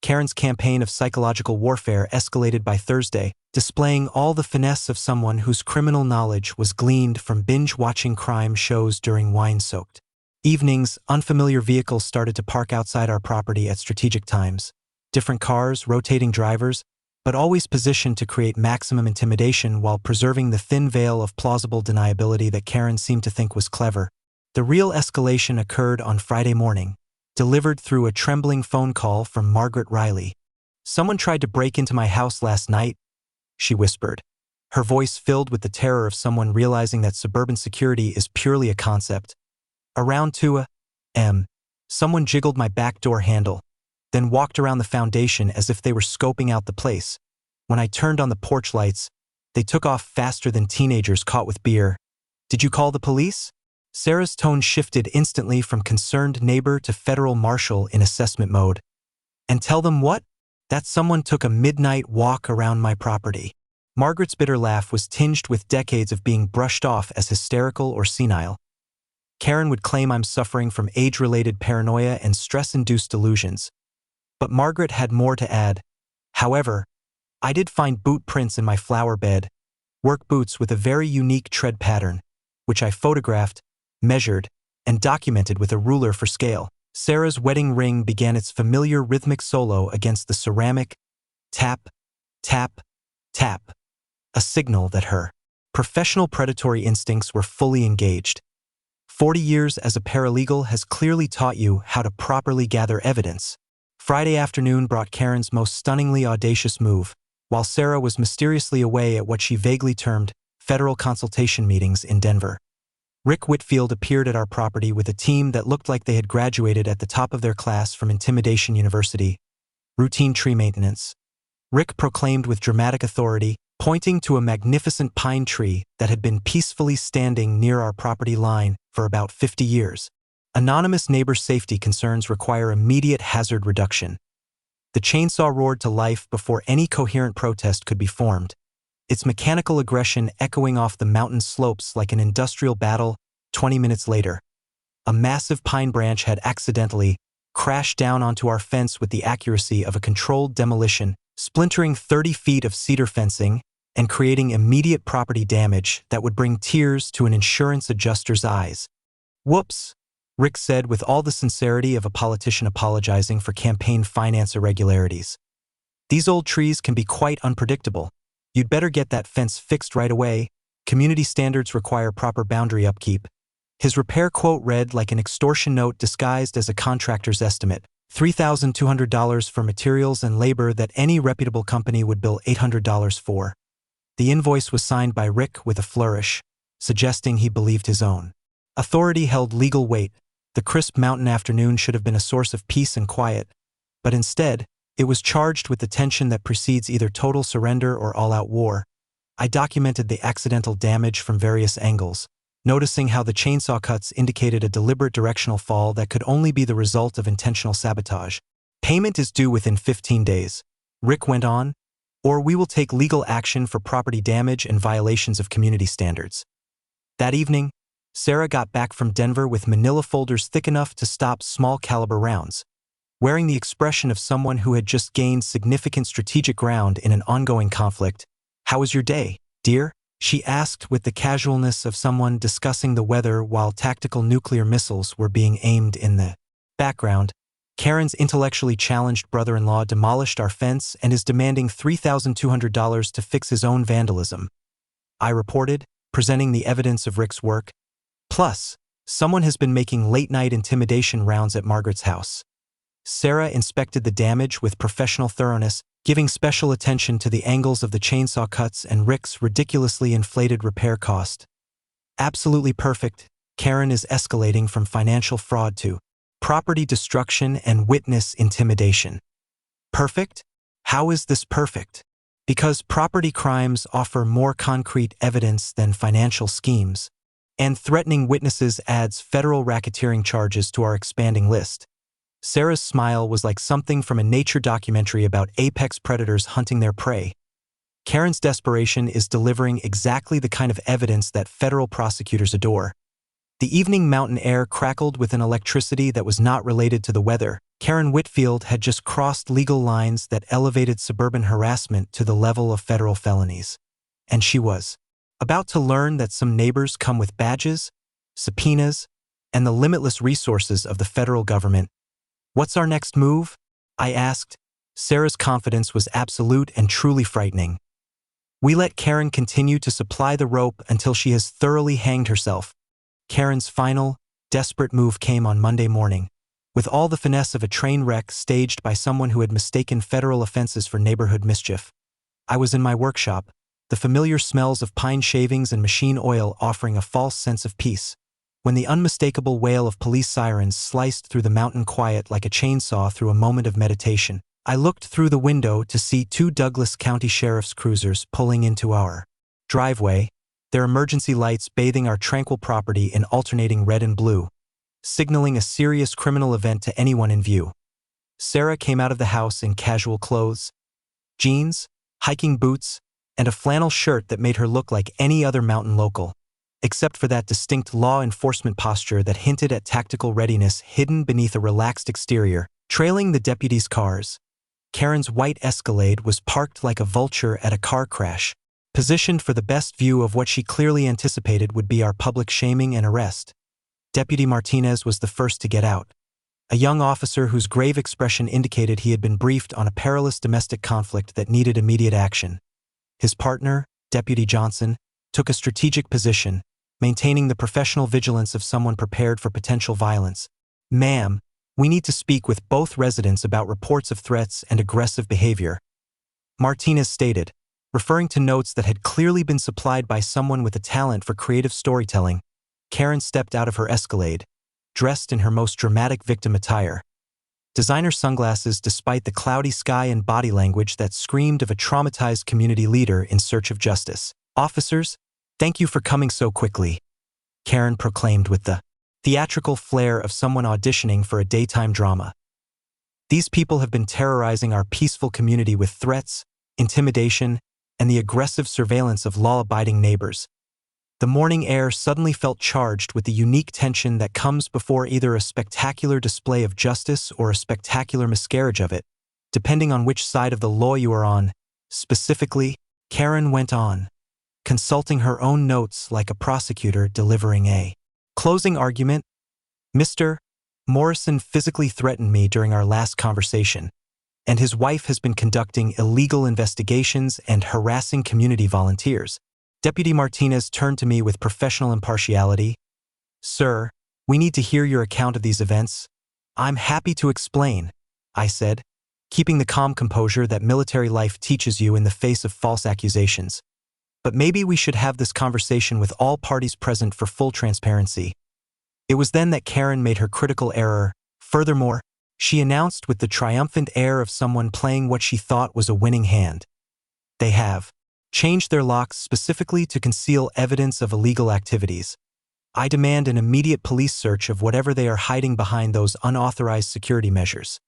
Karen's campaign of psychological warfare escalated by Thursday, displaying all the finesse of someone whose criminal knowledge was gleaned from binge-watching crime shows during wine-soaked evenings. Unfamiliar vehicles started to park outside our property at strategic times. Different cars, rotating drivers, but always positioned to create maximum intimidation while preserving the thin veil of plausible deniability that Karen seemed to think was clever. The real escalation occurred on Friday morning, delivered through a trembling phone call from Margaret Riley. "Someone tried to break into my house last night," she whispered, her voice filled with the terror of someone realizing that suburban security is purely a concept. "Around 2 a.m., someone jiggled my back door handle, then walked around the foundation as if they were scoping out the place. When I turned on the porch lights, they took off faster than teenagers caught with beer. Did you call the police?" Sarah's tone shifted instantly from concerned neighbor to federal marshal in assessment mode. "And tell them what?" "That someone took a midnight walk around my property." Margaret's bitter laugh was tinged with decades of being brushed off as hysterical or senile. Karen would claim I'm suffering from age-related paranoia and stress-induced delusions. But Margaret had more to add. "However, I did find boot prints in my flower bed, work boots with a very unique tread pattern, which I photographed, measured, and documented with a ruler for scale." Sarah's wedding ring began its familiar rhythmic solo against the ceramic, tap, tap, tap, a signal that her professional predatory instincts were fully engaged. 40 years as a paralegal has clearly taught you how to properly gather evidence. Friday afternoon brought Karen's most stunningly audacious move, while Sarah was mysteriously away at what she vaguely termed federal consultation meetings in Denver. Rick Whitfield appeared at our property with a team that looked like they had graduated at the top of their class from Intimidation University. Routine tree maintenance. Rick proclaimed with dramatic authority, pointing to a magnificent pine tree that had been peacefully standing near our property line for about 50 years. "Anonymous neighbor safety concerns require immediate hazard reduction." The chainsaw roared to life before any coherent protest could be formed, its mechanical aggression echoing off the mountain slopes like an industrial battle. 20 minutes later, a massive pine branch had accidentally crashed down onto our fence with the accuracy of a controlled demolition, splintering 30 feet of cedar fencing and creating immediate property damage that would bring tears to an insurance adjuster's eyes. "Whoops," Rick said with all the sincerity of a politician apologizing for campaign finance irregularities. "These old trees can be quite unpredictable. You'd better get that fence fixed right away. Community standards require proper boundary upkeep." His repair quote read like an extortion note disguised as a contractor's estimate: $3,200 for materials and labor that any reputable company would bill $800 for. The invoice was signed by Rick with a flourish, suggesting he believed his own authority held legal weight. The crisp mountain afternoon should have been a source of peace and quiet, but instead, it was charged with the tension that precedes either total surrender or all-out war. I documented the accidental damage from various angles, noticing how the chainsaw cuts indicated a deliberate directional fall that could only be the result of intentional sabotage. "Payment is due within 15 days, Rick went on, "or we will take legal action for property damage and violations of community standards." That evening, Sarah got back from Denver with manila folders thick enough to stop small-caliber rounds. Wearing the expression of someone who had just gained significant strategic ground in an ongoing conflict, "How was your day, dear?" she asked with the casualness of someone discussing the weather while tactical nuclear missiles were being aimed in the background. Karen's intellectually challenged brother-in-law demolished our fence and is demanding $3,200 to fix his own vandalism, I reported, presenting the evidence of Rick's work. Plus, someone has been making late-night intimidation rounds at Margaret's house. Sarah inspected the damage with professional thoroughness, giving special attention to the angles of the chainsaw cuts and Rick's ridiculously inflated repair cost. Absolutely perfect, Karen is escalating from financial fraud to property destruction and witness intimidation. Perfect? How is this perfect? Because property crimes offer more concrete evidence than financial schemes, and threatening witnesses adds federal racketeering charges to our expanding list. Sarah's smile was like something from a nature documentary about apex predators hunting their prey. Karen's desperation is delivering exactly the kind of evidence that federal prosecutors adore. The evening mountain air crackled with an electricity that was not related to the weather. Karen Whitfield had just crossed legal lines that elevated suburban harassment to the level of federal felonies. And she was about to learn that some neighbors come with badges, subpoenas, and the limitless resources of the federal government. "What's our next move?" I asked. Sarah's confidence was absolute and truly frightening. "We let Karen continue to supply the rope until she has thoroughly hanged herself." Karen's final, desperate move came on Monday morning, with all the finesse of a train wreck staged by someone who had mistaken federal offenses for neighborhood mischief. I was in my workshop, the familiar smells of pine shavings and machine oil offering a false sense of peace, when the unmistakable wail of police sirens sliced through the mountain quiet like a chainsaw through a moment of meditation. I looked through the window to see two Douglas County Sheriff's cruisers pulling into our driveway, their emergency lights bathing our tranquil property in alternating red and blue, signaling a serious criminal event to anyone in view. Sarah came out of the house in casual clothes, jeans, hiking boots, and a flannel shirt that made her look like any other mountain local, except for that distinct law enforcement posture that hinted at tactical readiness hidden beneath a relaxed exterior. Trailing the deputies' cars, Karen's white Escalade was parked like a vulture at a car crash, positioned for the best view of what she clearly anticipated would be our public shaming and arrest. Deputy Martinez was the first to get out, a young officer whose grave expression indicated he had been briefed on a perilous domestic conflict that needed immediate action. His partner, Deputy Johnson, took a strategic position, maintaining the professional vigilance of someone prepared for potential violence. "Ma'am, we need to speak with both residents about reports of threats and aggressive behavior," Martinez stated, referring to notes that had clearly been supplied by someone with a talent for creative storytelling. Karen stepped out of her Escalade, dressed in her most dramatic victim attire. Designer sunglasses despite the cloudy sky and body language that screamed of a traumatized community leader in search of justice. "Officers, thank you for coming so quickly," Karen proclaimed with the theatrical flair of someone auditioning for a daytime drama. "These people have been terrorizing our peaceful community with threats, intimidation, and the aggressive surveillance of law-abiding neighbors." The morning air suddenly felt charged with the unique tension that comes before either a spectacular display of justice or a spectacular miscarriage of it, depending on which side of the law you are on. Specifically, Karen went on, consulting her own notes like a prosecutor delivering a closing argument. "Mr. Morrison physically threatened me during our last conversation, and his wife has been conducting illegal investigations and harassing community volunteers." Deputy Martinez turned to me with professional impartiality. "Sir, we need to hear your account of these events." "I'm happy to explain," I said, keeping the calm composure that military life teaches you in the face of false accusations. "But maybe we should have this conversation with all parties present for full transparency." It was then that Karen made her critical error. Furthermore, she announced with the triumphant air of someone playing what she thought was a winning hand, "They have changed their locks specifically to conceal evidence of illegal activities. I demand an immediate police search of whatever they are hiding behind those unauthorized security measures."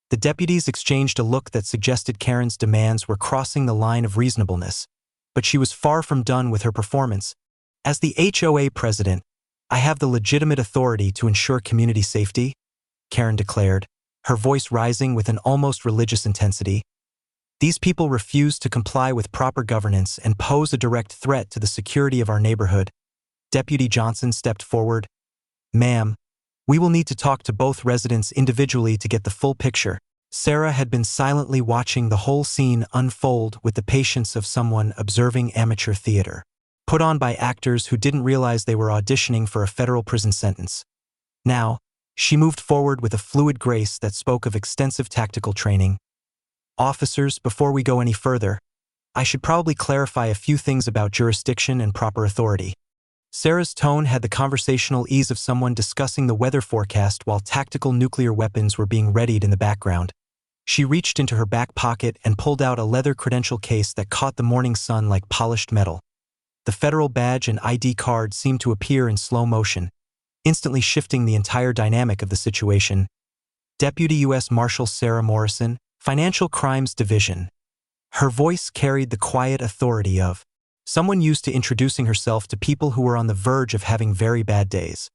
The deputies exchanged a look that suggested Karen's demands were crossing the line of reasonableness, but she was far from done with her performance. "As the HOA president, I have the legitimate authority to ensure community safety," Karen declared, her voice rising with an almost religious intensity. These people refuse to comply with proper governance and pose a direct threat to the security of our neighborhood. Deputy Johnson stepped forward. Ma'am, we will need to talk to both residents individually to get the full picture. Sarah had been silently watching the whole scene unfold with the patience of someone observing amateur theater, put on by actors who didn't realize they were auditioning for a federal prison sentence. Now, she moved forward with a fluid grace that spoke of extensive tactical training. Officers, before we go any further, I should probably clarify a few things about jurisdiction and proper authority. Sarah's tone had the conversational ease of someone discussing the weather forecast while tactical nuclear weapons were being readied in the background. She reached into her back pocket and pulled out a leather credential case that caught the morning sun like polished metal. The federal badge and ID card seemed to appear in slow motion, instantly shifting the entire dynamic of the situation. Deputy US Marshal Sarah Morrison, Financial Crimes Division. Her voice carried the quiet authority of someone used to introducing herself to people who were on the verge of having very bad days.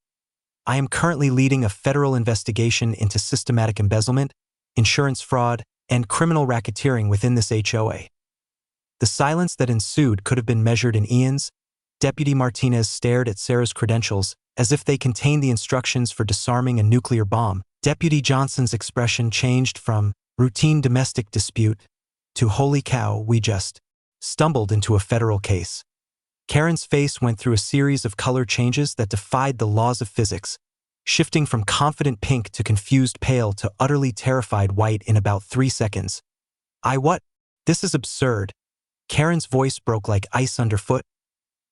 I am currently leading a federal investigation into systematic embezzlement, insurance fraud, and criminal racketeering within this HOA. The silence that ensued could have been measured in eons. Deputy Martinez stared at Sarah's credentials as if they contained the instructions for disarming a nuclear bomb. Deputy Johnson's expression changed from routine domestic dispute to holy cow, we just stumbled into a federal case. Karen's face went through a series of color changes that defied the laws of physics, shifting from confident pink to confused pale to utterly terrified white in about 3 seconds. What? This is absurd. Karen's voice broke like ice underfoot.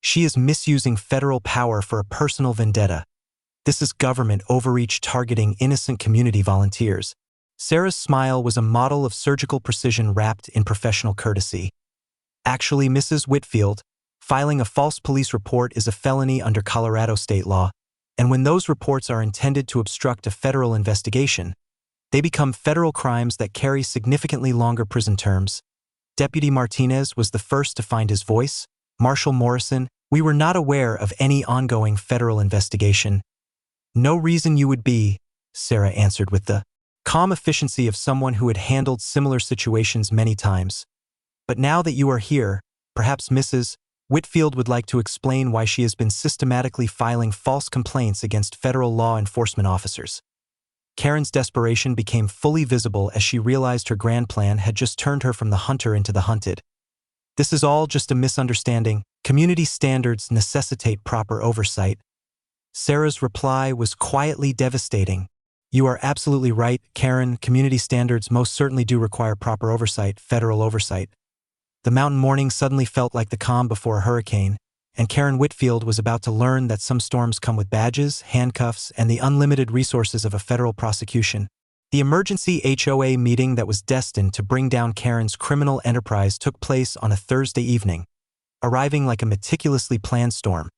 She is misusing federal power for a personal vendetta. This is government overreach targeting innocent community volunteers. Sarah's smile was a model of surgical precision wrapped in professional courtesy. Actually, Mrs. Whitfield, filing a false police report is a felony under Colorado state law, and when those reports are intended to obstruct a federal investigation, they become federal crimes that carry significantly longer prison terms. Deputy Martinez was the first to find his voice. Marshal Morrison, we were not aware of any ongoing federal investigation. No reason you would be, Sarah answered with the calm efficiency of someone who had handled similar situations many times. But now that you are here, perhaps Mrs. Whitfield would like to explain why she has been systematically filing false complaints against federal law enforcement officers. Karen's desperation became fully visible as she realized her grand plan had just turned her from the hunter into the hunted. This is all just a misunderstanding. Community standards necessitate proper oversight. Sarah's reply was quietly devastating. You are absolutely right, Karen. Community standards most certainly do require proper oversight, federal oversight. The mountain morning suddenly felt like the calm before a hurricane, and Karen Whitfield was about to learn that some storms come with badges, handcuffs, and the unlimited resources of a federal prosecution. The emergency HOA meeting that was destined to bring down Karen's criminal enterprise took place on a Thursday evening, arriving like a meticulously planned storm.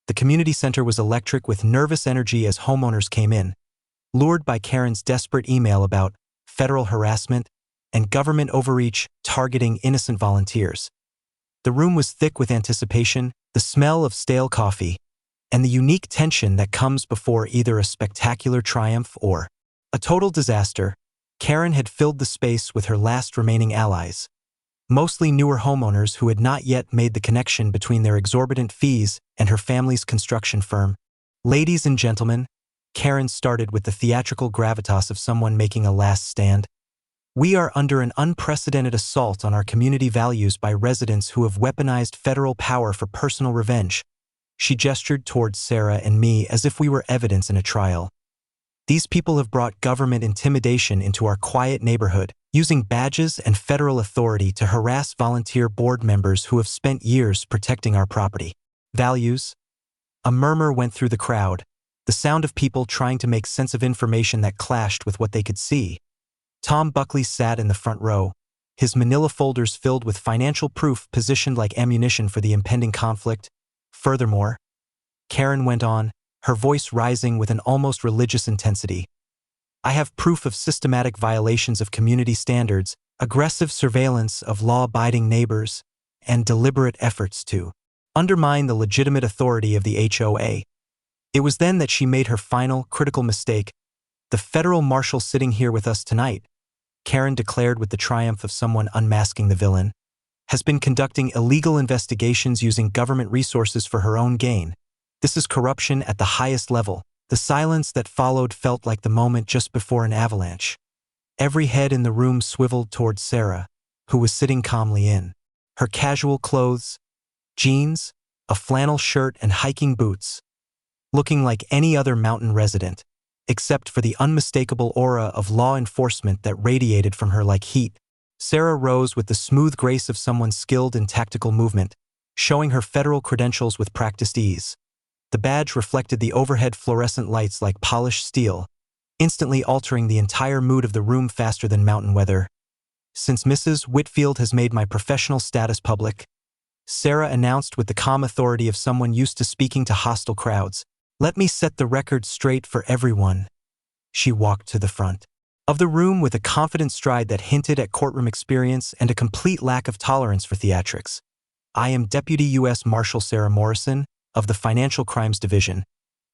The community center was electric with nervous energy as homeowners came in, lured by Karen's desperate email about federal harassment and government overreach targeting innocent volunteers. The room was thick with anticipation, the smell of stale coffee, and the unique tension that comes before either a spectacular triumph or a total disaster. Karen had filled the space with her last remaining allies, mostly newer homeowners who had not yet made the connection between their exorbitant fees and her family's construction firm. Ladies and gentlemen, Karen started with the theatrical gravitas of someone making a last stand. We are under an unprecedented assault on our community values by residents who have weaponized federal power for personal revenge. She gestured towards Sarah and me as if we were evidence in a trial. These people have brought government intimidation into our quiet neighborhood, using badges and federal authority to harass volunteer board members who have spent years protecting our property values. A murmur went through the crowd, the sound of people trying to make sense of information that clashed with what they could see. Tom Buckley sat in the front row, his manila folders filled with financial proof positioned like ammunition for the impending conflict. Furthermore, Karen went on, her voice rising with an almost religious intensity. I have proof of systematic violations of community standards, aggressive surveillance of law-abiding neighbors, and deliberate efforts to undermine the legitimate authority of the HOA. It was then that she made her final, critical mistake. The federal marshal sitting here with us tonight, Karen declared with the triumph of someone unmasking the villain, has been conducting illegal investigations using government resources for her own gain. This is corruption at the highest level. The silence that followed felt like the moment just before an avalanche. Every head in the room swiveled towards Sarah, who was sitting calmly in her casual clothes, jeans, a flannel shirt, and hiking boots, looking like any other mountain resident, except for the unmistakable aura of law enforcement that radiated from her like heat. Sarah rose with the smooth grace of someone skilled in tactical movement, showing her federal credentials with practiced ease. The badge reflected the overhead fluorescent lights like polished steel, instantly altering the entire mood of the room faster than mountain weather. "Since Mrs. Whitfield has made my professional status public," Sarah announced with the calm authority of someone used to speaking to hostile crowds, "let me set the record straight for everyone." She walked to the front of the room with a confident stride that hinted at courtroom experience and a complete lack of tolerance for theatrics. "I am Deputy US Marshal Sarah Morrison of the Financial Crimes Division,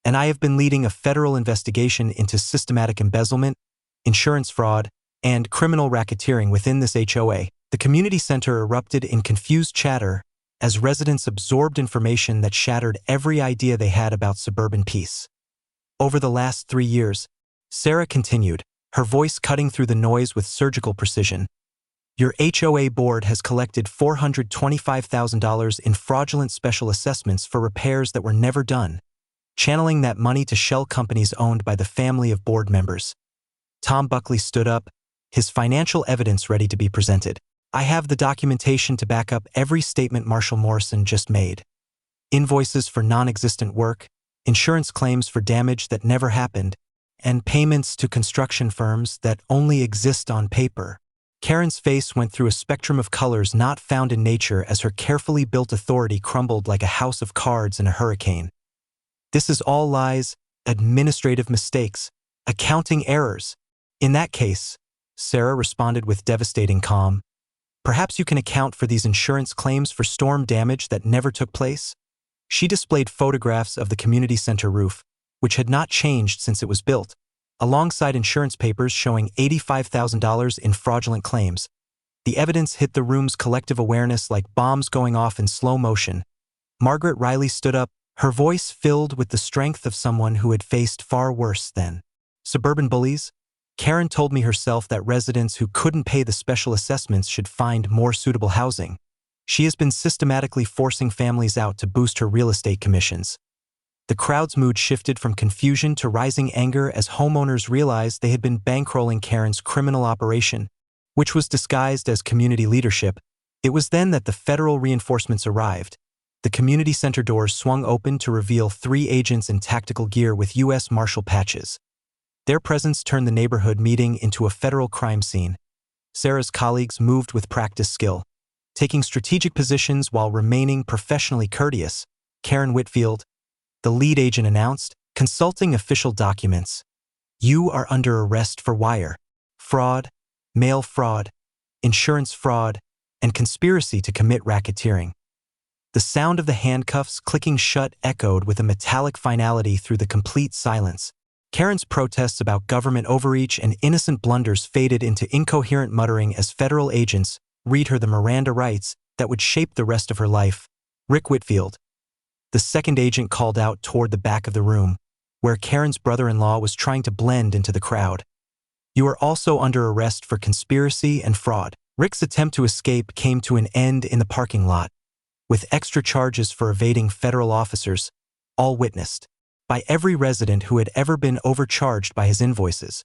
and I have been leading a federal investigation into systematic embezzlement, insurance fraud, and criminal racketeering within this HOA." The community center erupted in confused chatter as residents absorbed information that shattered every idea they had about suburban peace. "Over the last 3 years," Sarah continued, her voice cutting through the noise with surgical precision, "your HOA board has collected $425,000 in fraudulent special assessments for repairs that were never done, channeling that money to shell companies owned by the family of board members." Tom Buckley stood up, his financial evidence ready to be presented. "I have the documentation to back up every statement Marshal Morrison just made. Invoices for non-existent work, insurance claims for damage that never happened, and payments to construction firms that only exist on paper." Karen's face went through a spectrum of colors not found in nature as her carefully built authority crumbled like a house of cards in a hurricane. "This is all lies, administrative mistakes, accounting errors." "In that case," Sarah responded with devastating calm, "perhaps you can account for these insurance claims for storm damage that never took place?" She displayed photographs of the community center roof, which had not changed since it was built, alongside insurance papers showing $85,000 in fraudulent claims. The evidence hit the room's collective awareness like bombs going off in slow motion. Margaret Riley stood up, her voice filled with the strength of someone who had faced far worse than suburban bullies. "Karen told me herself that residents who couldn't pay the special assessments should find more suitable housing. She has been systematically forcing families out to boost her real estate commissions." The crowd's mood shifted from confusion to rising anger as homeowners realized they had been bankrolling Karen's criminal operation, which was disguised as community leadership. It was then that the federal reinforcements arrived. The community center doors swung open to reveal 3 agents in tactical gear with US Marshal patches. Their presence turned the neighborhood meeting into a federal crime scene. Sarah's colleagues moved with practiced skill, taking strategic positions while remaining professionally courteous. Karen Whitfield, the lead agent, announced, consulting official documents, "You are under arrest for wire fraud, mail fraud, insurance fraud, and conspiracy to commit racketeering." The sound of the handcuffs clicking shut echoed with a metallic finality through the complete silence. Karen's protests about government overreach and innocent blunders faded into incoherent muttering as federal agents read her the Miranda rights that would shape the rest of her life. "Rick Whitfield," the second agent called out toward the back of the room, where Karen's brother-in-law was trying to blend into the crowd. "You are also under arrest for conspiracy and fraud." Rick's attempt to escape came to an end in the parking lot, with extra charges for evading federal officers, all witnessed by every resident who had ever been overcharged by his invoices.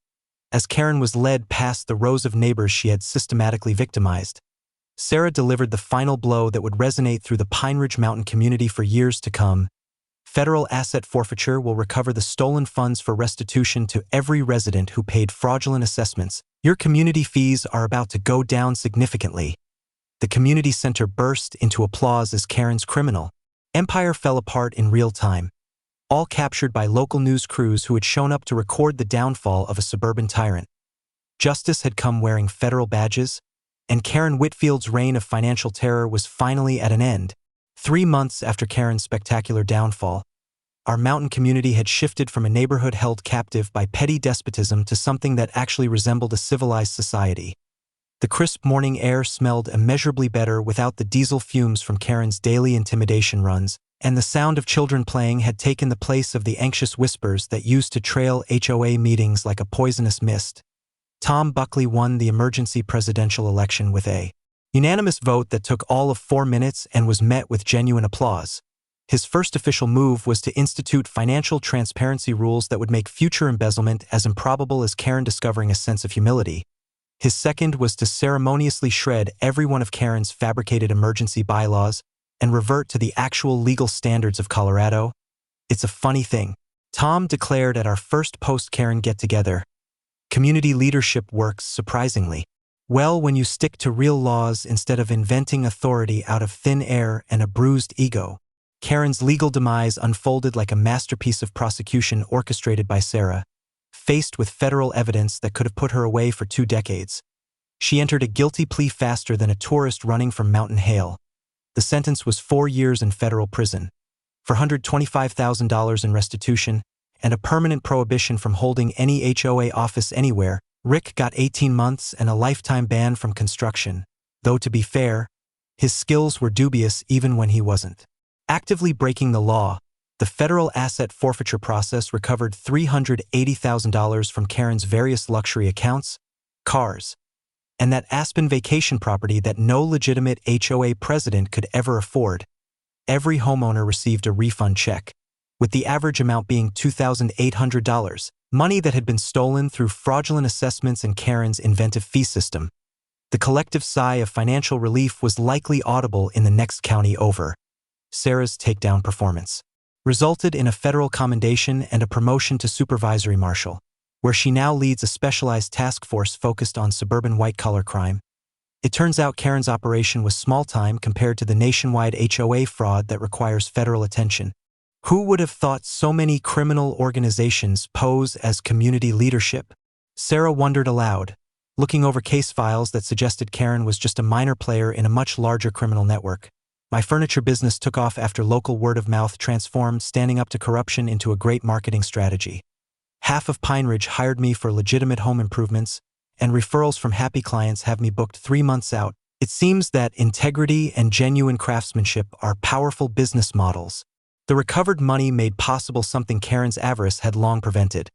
As Karen was led past the rows of neighbors she had systematically victimized, Sarah delivered the final blow that would resonate through the Pine Ridge Mountain community for years to come. Federal asset forfeiture will recover the stolen funds for restitution to every resident who paid fraudulent assessments. Your community fees are about to go down significantly. The community center burst into applause as Karen's criminal empire fell apart in real time, all captured by local news crews who had shown up to record the downfall of a suburban tyrant. Justice had come wearing federal badges, and Karen Whitfield's reign of financial terror was finally at an end. 3 months after Karen's spectacular downfall, Our mountain community had shifted from a neighborhood held captive by petty despotism to something that actually resembled a civilized society. The crisp morning air smelled immeasurably better without the diesel fumes from Karen's daily intimidation runs, and the sound of children playing had taken the place of the anxious whispers that used to trail HOA meetings like a poisonous mist. Tom Buckley won the emergency presidential election with a unanimous vote that took all of 4 minutes and was met with genuine applause. His first official move was to institute financial transparency rules that would make future embezzlement as improbable as Karen discovering a sense of humility. His second was to ceremoniously shred every one of Karen's fabricated emergency bylaws and revert to the actual legal standards of Colorado. It's a funny thing, Tom declared at our first post-Karen get-together. Community leadership works surprisingly well when you stick to real laws instead of inventing authority out of thin air and a bruised ego. Karen's legal demise unfolded like a masterpiece of prosecution orchestrated by Sarah, faced with federal evidence that could have put her away for 2 decades. She entered a guilty plea faster than a tourist running from Mountain Hail. The sentence was 4 years in federal prison, $425,000 in restitution, and a permanent prohibition from holding any HOA office anywhere. Rick got 18 months and a lifetime ban from construction, though to be fair, his skills were dubious even when he wasn't actively breaking the law. The federal asset forfeiture process recovered $380,000 from Karen's various luxury accounts, cars, and that Aspen vacation property that no legitimate HOA president could ever afford. Every homeowner received a refund check, with the average amount being $2,800, money that had been stolen through fraudulent assessments and Karen's inventive fee system. The collective sigh of financial relief was likely audible in the next county over. Sarah's takedown performance resulted in a federal commendation and a promotion to supervisory marshal, where she now leads a specialized task force focused on suburban white-collar crime. It turns out Karen's operation was small-time compared to the nationwide HOA fraud that requires federal attention. Who would have thought so many criminal organizations pose as community leadership? Sarah wondered aloud, looking over case files that suggested Karen was just a minor player in a much larger criminal network. My furniture business took off after local word-of-mouth transformed standing up to corruption into a great marketing strategy. Half of Pine Ridge hired me for legitimate home improvements, and referrals from happy clients have me booked 3 months out. It seems that integrity and genuine craftsmanship are powerful business models. The recovered money made possible something Karen's avarice had long prevented.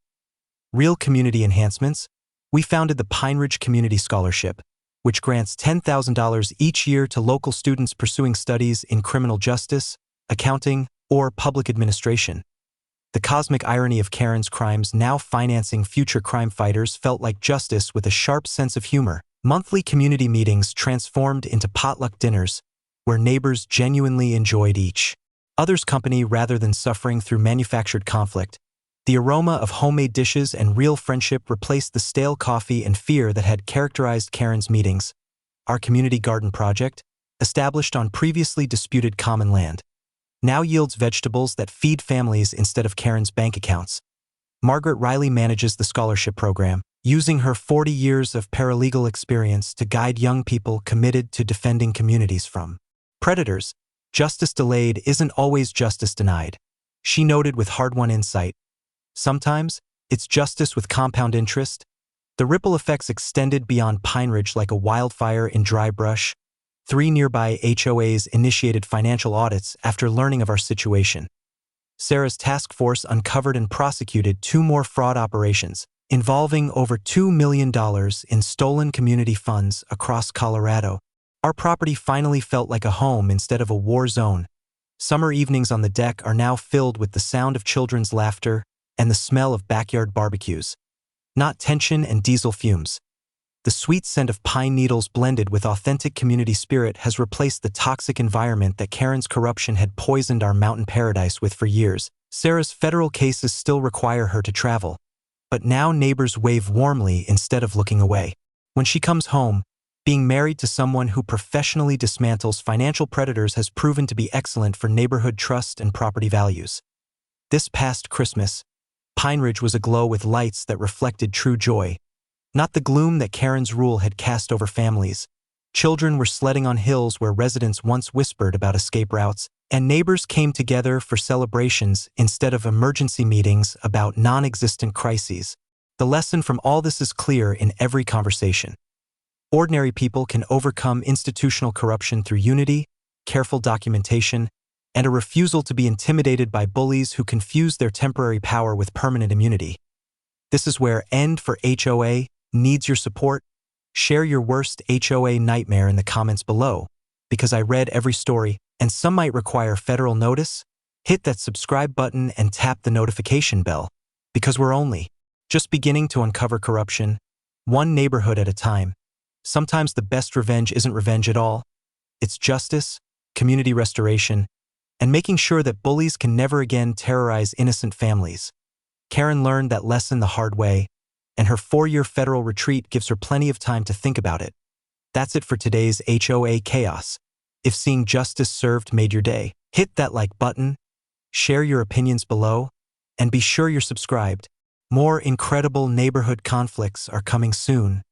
Real community enhancements. We founded the Pine Ridge Community Scholarship, which grants $10,000 each year to local students pursuing studies in criminal justice, accounting, or public administration. The cosmic irony of Karen's crimes now financing future crime fighters felt like justice with a sharp sense of humor. Monthly community meetings transformed into potluck dinners, where neighbors genuinely enjoyed each other's company rather than suffering through manufactured conflict. The aroma of homemade dishes and real friendship replaced the stale coffee and fear that had characterized Karen's meetings. Our community garden project, established on previously disputed common land, now yields vegetables that feed families instead of Karen's bank accounts. Margaret Riley manages the scholarship program, using her 40 years of paralegal experience to guide young people committed to defending communities from predators. Justice delayed isn't always justice denied, she noted with hard-won insight. Sometimes, it's justice with compound interest. The ripple effects extended beyond Pine Ridge like a wildfire in dry brush. 3 nearby HOAs initiated financial audits after learning of our situation. Sarah's task force uncovered and prosecuted 2 more fraud operations, involving over $2 million in stolen community funds across Colorado. Our property finally felt like a home instead of a war zone. Summer evenings on the deck are now filled with the sound of children's laughter and the smell of backyard barbecues. Not tension and diesel fumes. The sweet scent of pine needles blended with authentic community spirit has replaced the toxic environment that Karen's corruption had poisoned our mountain paradise with for years. Sarah's federal cases still require her to travel, but now neighbors wave warmly instead of looking away. When she comes home, being married to someone who professionally dismantles financial predators has proven to be excellent for neighborhood trust and property values. This past Christmas, Pine Ridge was aglow with lights that reflected true joy, not the gloom that Karen's rule had cast over families. Children were sledding on hills where residents once whispered about escape routes, And neighbors came together for celebrations instead of emergency meetings about non-existent crises. The lesson from all this is clear in every conversation. Ordinary people can overcome institutional corruption through unity, careful documentation, and a refusal to be intimidated by bullies who confuse their temporary power with permanent immunity. This is where End for HOA needs your support. Share your worst HOA nightmare in the comments below, because I read every story, and some might require federal notice. Hit that subscribe button and tap the notification bell, because we're only just beginning to uncover corruption, one neighborhood at a time. Sometimes the best revenge isn't revenge at all. It's justice, community restoration, and making sure that bullies can never again terrorize innocent families. Karen learned that lesson the hard way, and her 4-year federal retreat gives her plenty of time to think about it. That's it for today's HOA chaos. If seeing justice served made your day, hit that like button, share your opinions below, and be sure you're subscribed. More incredible neighborhood conflicts are coming soon.